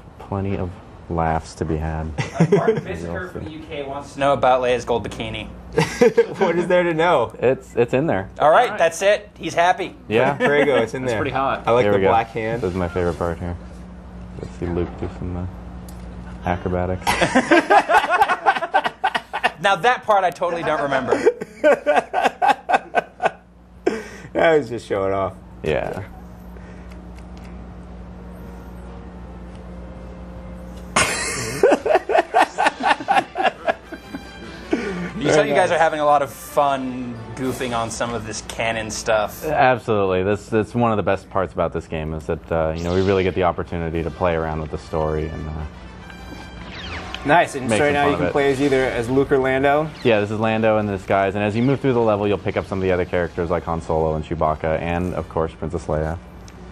laughs to be had. Martin Fisker from the UK wants to know about Leia's gold bikini. What is there to know? It's in there. All right, that's it. He's happy. Yeah. There you go. It's in there. It's pretty hot. I like Here the we go. black hand. This is my favorite part here. Let's see Luke do some acrobatics. Now that part I totally don't remember. I was just showing off. Yeah. You tell you guys are having a lot of fun goofing on some of this canon stuff. Absolutely. That's one of the best parts about this game is that we really get the opportunity to play around with the story and. Nice, and so right now you can play as Luke or Lando? Yeah, this is Lando in disguise, and as you move through the level, you'll pick up some of the other characters like Han Solo and Chewbacca, and of course Princess Leia.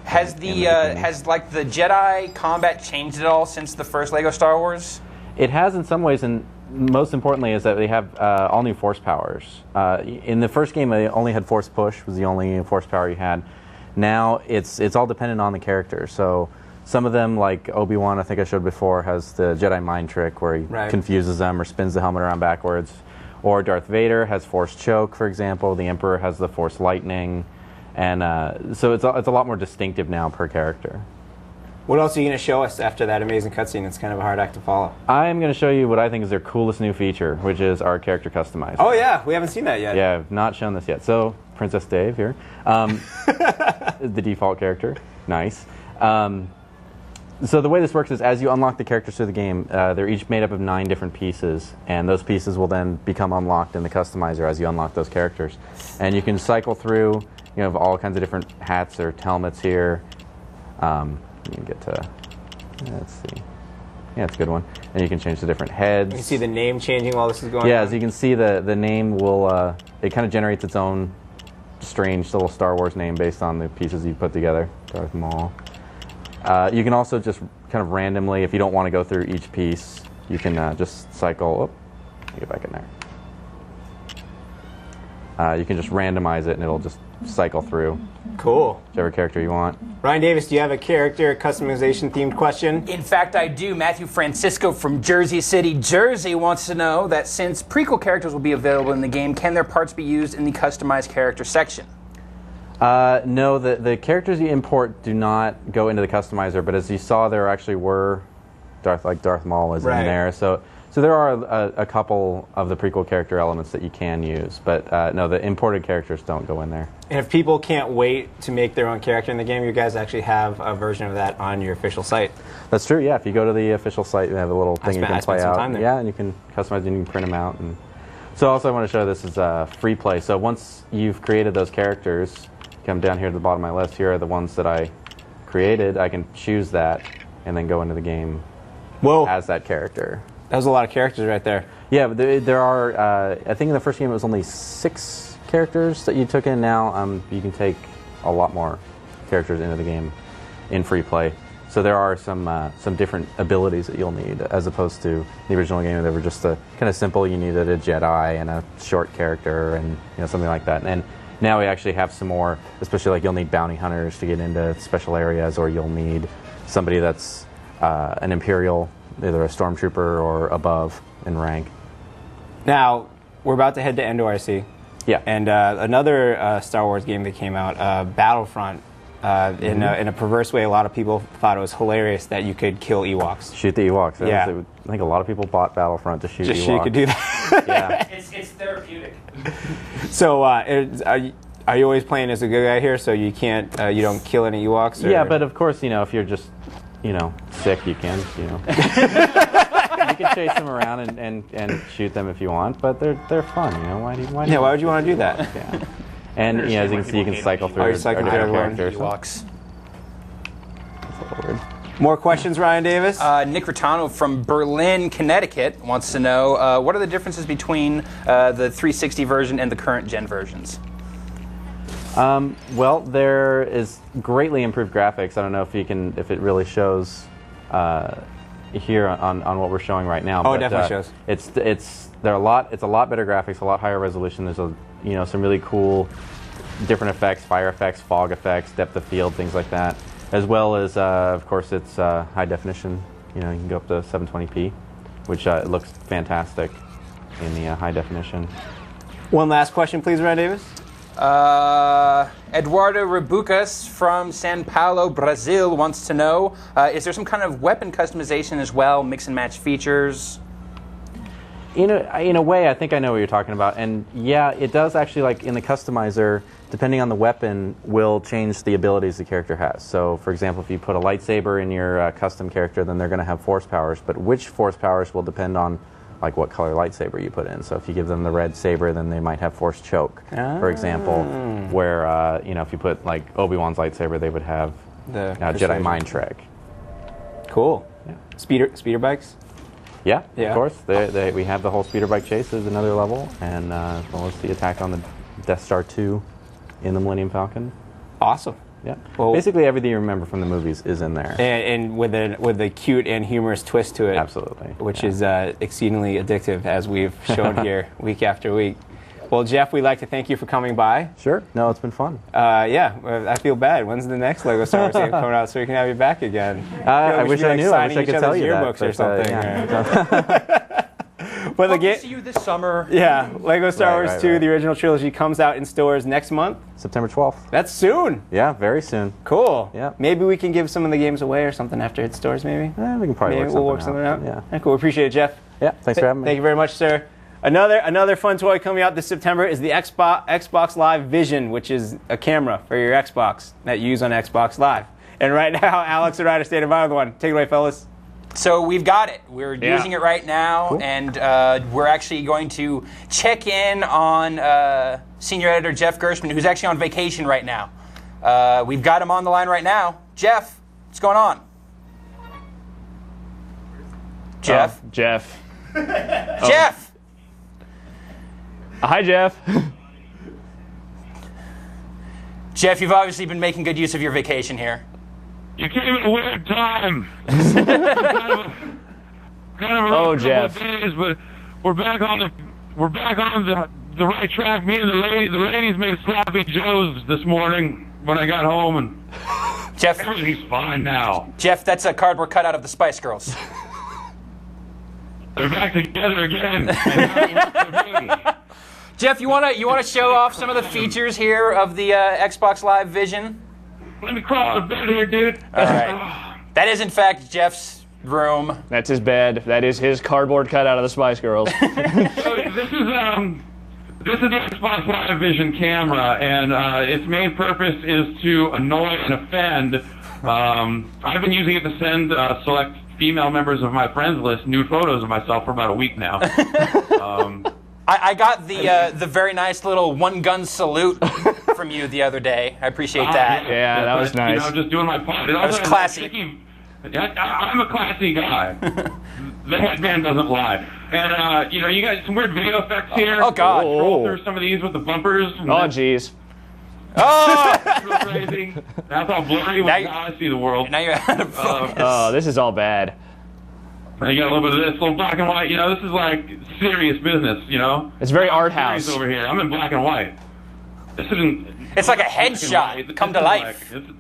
Has the Jedi combat changed at all since the first Lego Star Wars? It has in some ways, and most importantly is that they have all new Force powers. In the first game, they only had Force Push, was the only Force power you had. Now it's all dependent on the character. So some of them, like Obi-Wan, I think I showed before, has the Jedi mind trick where he confuses them or spins the helmet around backwards. Or Darth Vader has Force Choke, for example. The Emperor has the Force Lightning. And so it's a lot more distinctive now per character. What else are you going to show us after that amazing cutscene? It's kind of a hard act to follow. I'm going to show you what I think is their coolest new feature, which is our character customizer. Oh yeah, we haven't seen that yet. Yeah, I've not shown this yet. So, Princess Dave here. The default character. Nice. So the way this works is as you unlock the characters through the game, they're each made up of 9 different pieces, and those pieces will then become unlocked in the customizer as you unlock those characters. And you can cycle through, you have all kinds of different hats or helmets here. You can get to, let's see. Yeah, it's a good one. And you can change the different heads. You can see the name changing while this is going on. Yeah, as you can see, the name will, it kind of generates its own strange little Star Wars name based on the pieces you put together. Darth Maul. You can also just kind of randomly, if you don't want to go through each piece, you can just cycle. Get back in there. You can just randomize it, and it'll just cycle through. Cool. Whichever character you want. Ryan Davis, do you have a character customization themed question? In fact, I do. Matthew Francisco from Jersey City, Jersey wants to know that since prequel characters will be available in the game, can their parts be used in the customized character section? No, the characters you import do not go into the customizer, but as you saw, there actually were Darth Maul is in there. So there are a couple of the prequel character elements that you can use, but no, the imported characters don't go in there. And if people can't wait to make their own character in the game, you guys actually have a version of that on your official site. That's true, yeah. If you go to the official site, you have a little thing you can play out. Time there. Yeah, and you can customize it and you can print them out. And so also I want to show this is free play. So once you've created those characters, come down here to the bottom of my list, here are the ones that I created. I can choose that and then go into the game as that character. That was a lot of characters right there. Yeah, but there are, I think in the first game it was only 6 characters that you took in. Now you can take a lot more characters into the game in free play. So there are some different abilities that you'll need as opposed to the original game. They were just kind of simple. You needed a Jedi and a short character and something like that. And now we actually have some more, especially like you'll need bounty hunters to get into special areas, or you'll need somebody that's an Imperial, either a Stormtrooper or above in rank. Now, we're about to head to Endor, I see. Yeah. And another Star Wars game that came out, Battlefront. In a perverse way, a lot of people thought it was hilarious that you could kill Ewoks. Shoot the Ewoks. Yeah. I think a lot of people bought Battlefront to shoot Just Ewoks. so you could do that. Yeah. It's therapeutic. So, are you always playing as a good guy here? So you can't, you don't kill any Ewoks? Or? Yeah, but of course, if you're just, sick, you can, you can chase them around and shoot them if you want, but they're fun, Why would you want to do that? Yeah. And as you can see, you can cycle through our different characters. Ewoks. That's a little weird. More questions, Ryan Davis? Nick Rotano from Berlin, Connecticut wants to know, what are the differences between the 360 version and the current gen versions? Well, there is greatly improved graphics. I don't know if it really shows here on what we're showing right now. Oh, it definitely shows. It's a lot better graphics, a lot higher resolution. There's some really cool different effects, fire effects, fog effects, depth of field, things like that. As well as, of course, it's high definition. You can go up to 720p, which looks fantastic in the high definition. One last question, please, Ryan Davis. Eduardo Rebucas from São Paulo, Brazil wants to know, is there some kind of weapon customization as well, mix and match features? In a way, I think I know what you're talking about. And yeah, it does actually, like in the customizer, depending on the weapon, will change the abilities the character has. So, for example, if you put a lightsaber in your custom character, then they're going to have force powers. But which force powers will depend on like what color lightsaber you put in. So if you give them the red saber, then they might have force choke, for example. Where if you put like Obi-Wan's lightsaber, they would have the Jedi mind trick. Cool. Yeah. Speeder bikes. Yeah, of course. We have the whole speeder bike chase as another level, and as well as the attack on the Death Star 2 in the Millennium Falcon. Awesome. Yeah. Well, basically everything you remember from the movies is in there. And with a cute and humorous twist to it. Absolutely. Which is exceedingly addictive, as we've shown here week after week. Well, Jeff, we'd like to thank you for coming by. Sure. No, it's been fun. Yeah, I feel bad. When's the next LEGO Star Wars game coming out so we can have you back again? I wish I knew. I wish I could tell you yearbooks that. Or something. Yeah. But Hope to see you this summer. Yeah, LEGO Star Wars 2, the original trilogy, comes out in stores next month. September 12th. That's soon. Yeah, very soon. Cool. Yeah. Maybe we can give some of the games away or something after it stores, maybe? We can probably work something out. Yeah. Cool. We appreciate it, Jeff. Yeah, thanks for having me. Thank you very much, sir. Another fun toy coming out this September is the Xbox Live Vision, which is a camera for your Xbox that you use on Xbox Live. And right now, Alex and Ryder State of Mind one. Take it away, fellas. So we've got it. We're using it right now, cool. And we're actually going to check in on Senior Editor Jeff Gershman, who's actually on vacation right now. We've got him on the line right now. Jeff, what's going on? Jeff? Jeff. Jeff! Hi, Jeff. Jeff, you've obviously been making good use of your vacation here. You came at a weird time. Oh, Jeff. Days, but we're back on the right track. Me and the ladies made sloppy joes this morning when I got home, and Jeff, everything's fine now. Jeff, that's a cardboard cutout of the Spice Girls. They're back together again. Jeff, you want to show off some of the features here of the Xbox Live Vision? Let me crawl out of bed here, dude. All right. That is, in fact, Jeff's room. That's his bed. That is his cardboard cutout of the Spice Girls. So this is the Xbox Live Vision camera, and its main purpose is to annoy and offend. I've been using it to send select female members of my friends list nude photos of myself for about a week now. I got the very nice little one-gun salute from you the other day. I appreciate that. Yeah, that was nice. Just doing my part. That was classy. I'm a classy guy. The headband doesn't lie. And, you got some weird video effects here. Oh, God. Roll through some of these with the bumpers. Oh, jeez. Oh! That's real crazy. That's all blurry when I see the world. Now you're out of focus. Oh, this is all bad. You got a little bit of this, little black and white. This is like serious business, It's very art house. Over here. I'm in black and white. This isn't... It's like a headshot come to life. And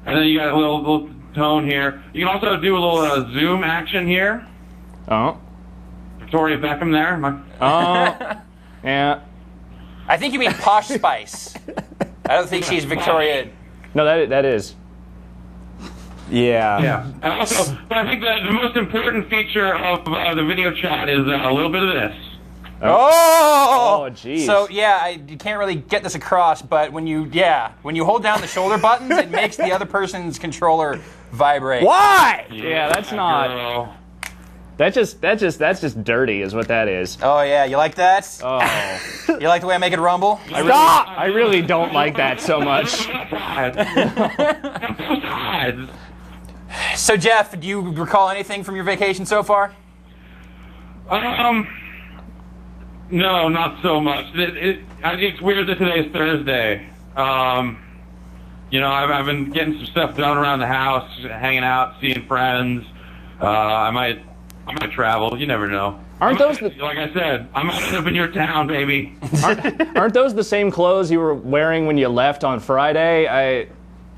then you got little tone here. You can also do a little zoom action here. Oh. Victoria Beckham there. Yeah. I think you mean Posh Spice. I don't think she's Victoria. No, that is. Yeah. Yeah. And also, but I think that the most important feature of the video chat is a little bit of this. Oh, jeez. So yeah, you can't really get this across, but when you hold down the shoulder buttons, it makes the other person's controller vibrate. Why? Yeah, that's not. That's just dirty, is what that is. Oh yeah, you like that? Oh. You like the way I make it rumble? I really don't like that so much. So Jeff, do you recall anything from your vacation so far? No, not so much. It's weird that today's Thursday. I've been getting some stuff done around the house, hanging out, seeing friends. I might travel. You never know. Aren't those like I said? I'm up in your town, baby. Aren't those the same clothes you were wearing when you left on Friday?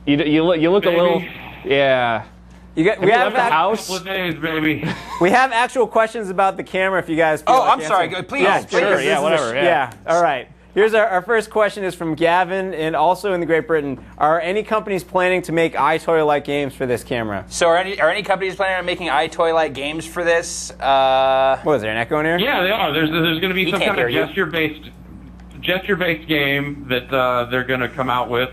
You look Baby. a little. Yeah. We have left the house. Couple of days, baby. We have actual questions about the camera if you guys feel Oh, like I'm sorry. answering. Please. Yeah, please. Sure, yeah, whatever. Yeah. All right. Here's our first question is from Gavin, and also in the Great Britain. Are any companies planning to make iToy-like games for this camera? So are any companies planning on making iToy-like games for this? What is there, an echo in here? Yeah, they are. There's going to be He some can't kind of hear you. gesture-based game that they're going to come out with.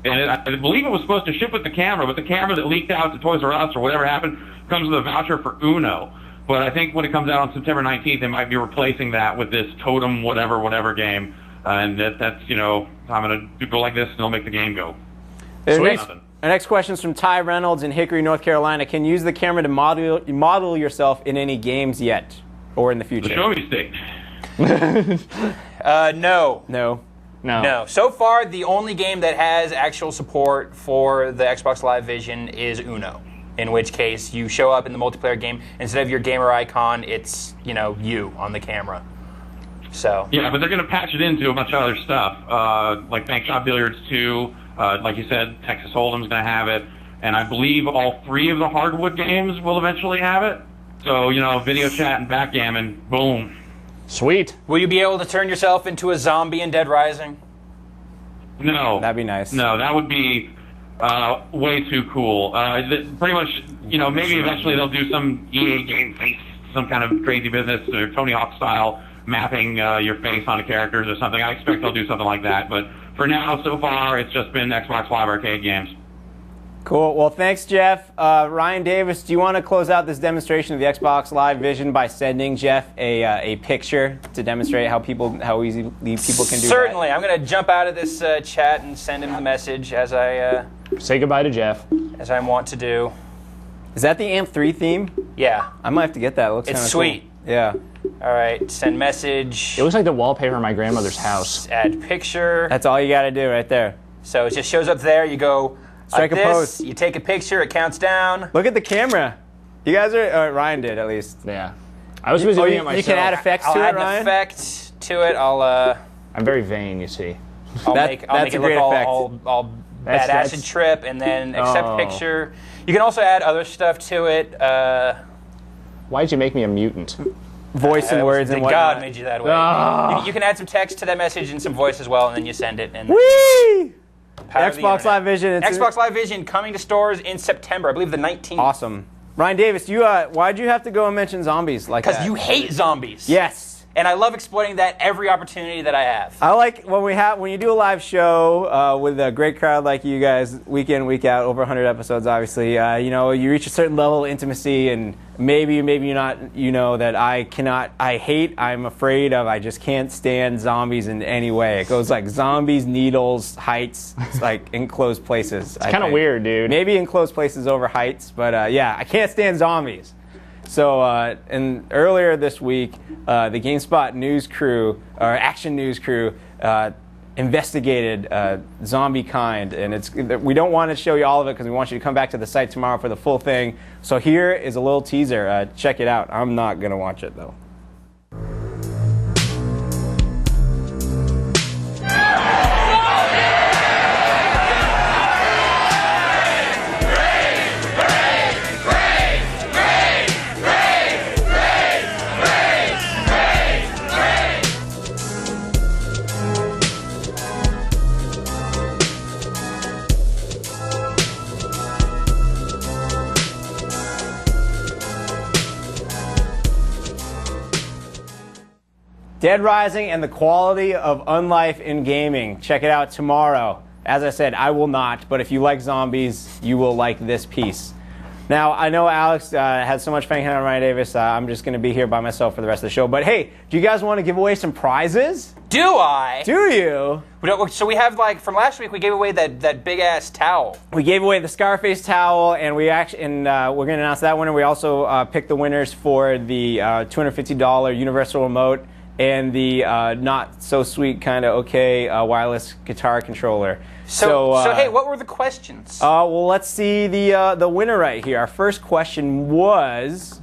And I believe it was supposed to ship with the camera, but the camera that leaked out to Toys R Us or whatever happened comes with a voucher for Uno. But I think when it comes out on September 19th, they might be replacing that with this Totem whatever game. And that's I'm going to go like this and it'll make the game go. Our next question is from Ty Reynolds in Hickory, North Carolina. Can you use the camera to model yourself in any games yet or in the future? The Show Me State. No. No. No. So far, the only game that has actual support for the Xbox Live Vision is Uno, in which case you show up in the multiplayer game. Instead of your gamer icon, it's, you on the camera. So. Yeah, but they're going to patch it into a bunch of other stuff, like Bank Shot Billiards 2, like you said, Texas Hold'em's going to have it, and I believe all 3 of the Hardwood games will eventually have it. So, video chat and backgammon, boom. Sweet. Will you be able to turn yourself into a zombie in Dead Rising? No. That'd be nice. No, that would be way too cool. Pretty much, maybe eventually they'll do some EA game face, some kind of crazy business, or Tony Hawk style, mapping your face onto characters or something. I expect they'll do something like that. But for now, so far, it's just been Xbox Live Arcade games. Cool. Well, thanks, Jeff. Ryan Davis, do you want to close out this demonstration of the Xbox Live Vision by sending Jeff a picture to demonstrate how easily people can do Certainly. I'm going to jump out of this chat and send him the message as I say goodbye to Jeff, as I want to do. Is that the AMP3 theme? Yeah. I might have to get that. It looks It's kinda sweet. Cool. Yeah. All right. Send message. It looks like the wallpaper in my grandmother's house. Add picture. That's all you got to do right there. So it just shows up there. You go. Strike like a this, pose. You take a picture. It counts down. Look at the camera. You guys are. Ryan did at least. Yeah. I was busy looking at myself. You can add effects I'll to add it, Ryan. an effect to it. I'm very vain, you see. I'll make it a look great effect. all bad acid trip, and then accept picture. You can also add other stuff to it. Why'd you make me a mutant? Voice and words and whatnot. God made you that way. Oh. You can add some text to that message and some voice as well, and then you send it. And Whee! power the Xbox Live Vision. Xbox Live Vision coming to stores in September. I believe the 19th. Awesome. Ryan Davis, why'd you have to go and mention zombies like that? Because you hate zombies. Yes. And I love exploiting that every opportunity that I have. I like when you do a live show with a great crowd like you guys, week in, week out, over 100 episodes, obviously. You reach a certain level of intimacy, and maybe you're not. That I'm afraid of. I just can't stand zombies in any way. It goes like zombies, needles, heights, it's like enclosed places. It's kind of weird, dude. Maybe enclosed places over heights, but yeah, I can't stand zombies. So, and earlier this week, the GameSpot news crew, or Action News crew, investigated Zombie Kind, and we don't want to show you all of it because we want you to come back to the site tomorrow for the full thing. So here is a little teaser. Check it out. I'm not going to watch it, though. Dead Rising and the quality of unlife in gaming. Check it out tomorrow. As I said, I will not, but if you like zombies, you will like this piece. Now, I know Alex had so much fun hanging out with Ryan Davis. I'm just going to be here by myself for the rest of the show. But hey, do you guys want to give away some prizes? Do I? Do you? So we have, like, from last week, we gave away that big-ass towel. We gave away the Scarface towel, and we're going to announce that winner. We also picked the winners for the $250 Universal Remote and the not-so-sweet kind of okay wireless guitar controller. So hey, what were the questions? Well, let's see the winner right here. Our first question was...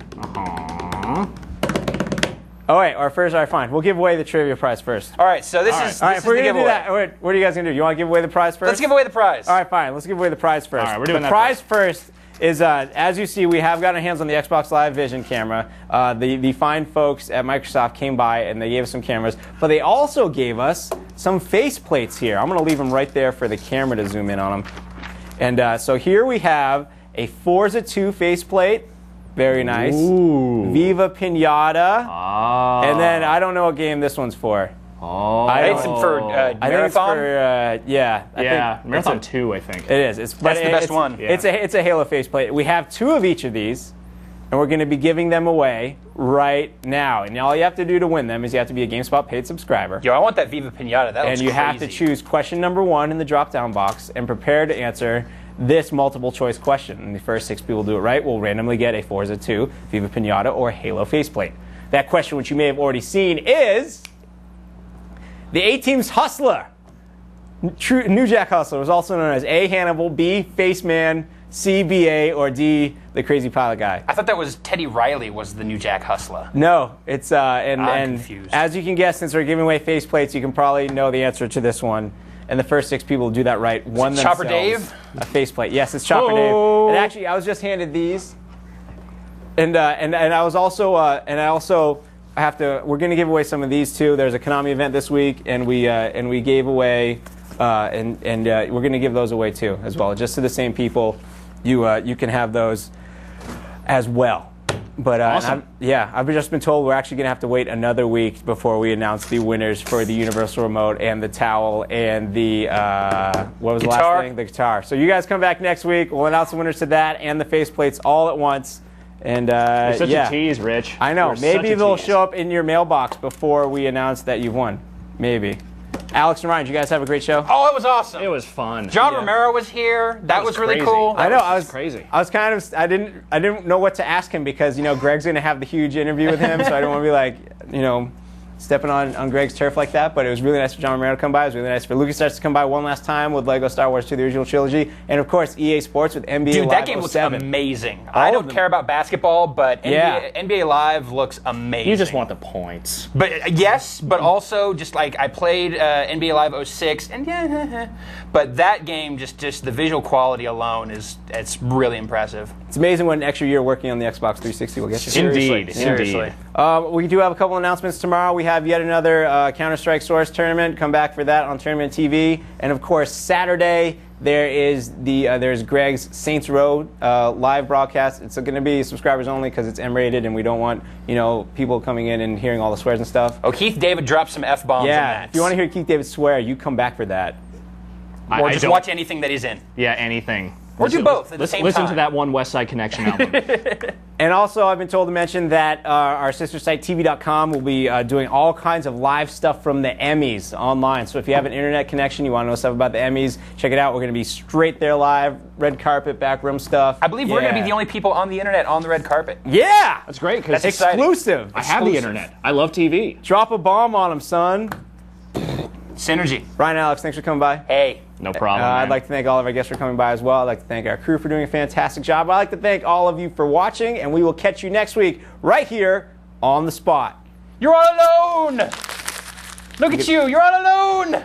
Oh, wait, all right, fine. We'll give away the trivia prize first. All right, so this is if we're the going to do giveaway. that, what are you guys going to do? You want to give away the prize first? Let's give away the prize. All right, fine. Let's give away the prize first. All right, we're doing the that prize first is, as you see, we have gotten our hands on the Xbox Live Vision camera. The fine folks at Microsoft came by and they gave us some cameras, but they also gave us some face plates here. I'm going to leave them right there for the camera to zoom in on them. And so here we have a Forza 2 faceplate. Very nice. Ooh. Viva Pinata. Ah. And then I don't know what game this one's for. Oh. I think it's for Marathon. I think it's for, yeah. I think Marathon 2, I think. It is. That's the best one. Yeah. It's a Halo faceplate. We have 2 of each of these, and we're going to be giving them away right now. And all you have to do to win them is you have to be a GameSpot paid subscriber. Yo, I want that Viva Pinata. That looks and you have to crazy. choose question number 1 in the drop-down box and prepare to answer this multiple choice question. And the first 6 people do it right will randomly get a Forza 2, Viva Pinata, or Halo faceplate. That question, which you may have already seen, is the A-Team's Hustler. New Jack Hustler was also known as A. Hannibal, B. Faceman, C. BA, or D. The Crazy Pilot Guy. I thought that was Teddy Riley was the New Jack Hustler. No, it's and confused. As you can guess, since we're giving away faceplates, you can probably know the answer to this one. And the first 6 people who do that right won themselves Chopper Dave? a faceplate. Yes, it's Chopper Dave. And actually, I was just handed these, and I was also I have to. We're going to give away some of these too. There's a Konami event this week, and we gave away, and we're going to give those away too as well, just to the same people. You can have those as well. But awesome. I've just been told we're actually going to have to wait another week before we announce the winners for the Universal Remote and the towel and the what was the last thing? The guitar. So you guys come back next week. We'll announce the winners to that and the faceplates all at once. And You're such a tease, Rich. I know. You're Maybe such a they'll tease. show up in your mailbox before we announce that you've won. Maybe. Alex and Ryan, did you guys have a great show? Oh, it was awesome. It was fun. John Romero was here. That was really crazy. cool. I know. I was crazy. I was kind of. I didn't know what to ask him because Greg's going to have the huge interview with him, so I don't want to be like stepping on Greg's turf like that. But it was really nice for John Romero to come by. It was really nice for LucasArts to come by one last time with Lego Star Wars 2: The Original Trilogy, and of course EA Sports with NBA Dude, Live that game looks 07. amazing. I don't care about basketball, but NBA Live looks amazing. You just want the points. But yes, but also just like I played NBA Live 06, and but that game just the visual quality alone it's really impressive. It's amazing what an extra year working on the Xbox 360 will get you. Indeed. Seriously. We do have a couple announcements tomorrow. We have yet another Counter-Strike Source tournament. Come back for that on Tournament TV. And of course, Saturday there's Greg's Saints Row live broadcast. It's going to be subscribers only because it's M-rated, and we don't want people coming in and hearing all the swears and stuff. Oh, Keith David dropped some F-bombs in that. If you want to hear Keith David swear, you come back for that. Or just watch anything that he's in. Yeah, anything. Or do both at the same time. Listen to that one West Side Connection album. And also, I've been told to mention that our sister site, TV.com, will be doing all kinds of live stuff from the Emmys online. So if you have an internet connection, you want to know stuff about the Emmys, check it out. We're going to be straight there live, red carpet, backroom stuff. I believe we're going to be the only people on the internet on the red carpet. Yeah! That's great because That's exclusive. I have the internet. I love TV. Drop a bomb on them, son. Synergy. Ryan, Alex, thanks for coming by. Hey. No problem. I'd like to thank all of our guests for coming by as well. I'd like to thank our crew for doing a fantastic job. I'd like to thank all of you for watching, and we will catch you next week right here on The Spot. You're all alone! Look at you, you're all alone!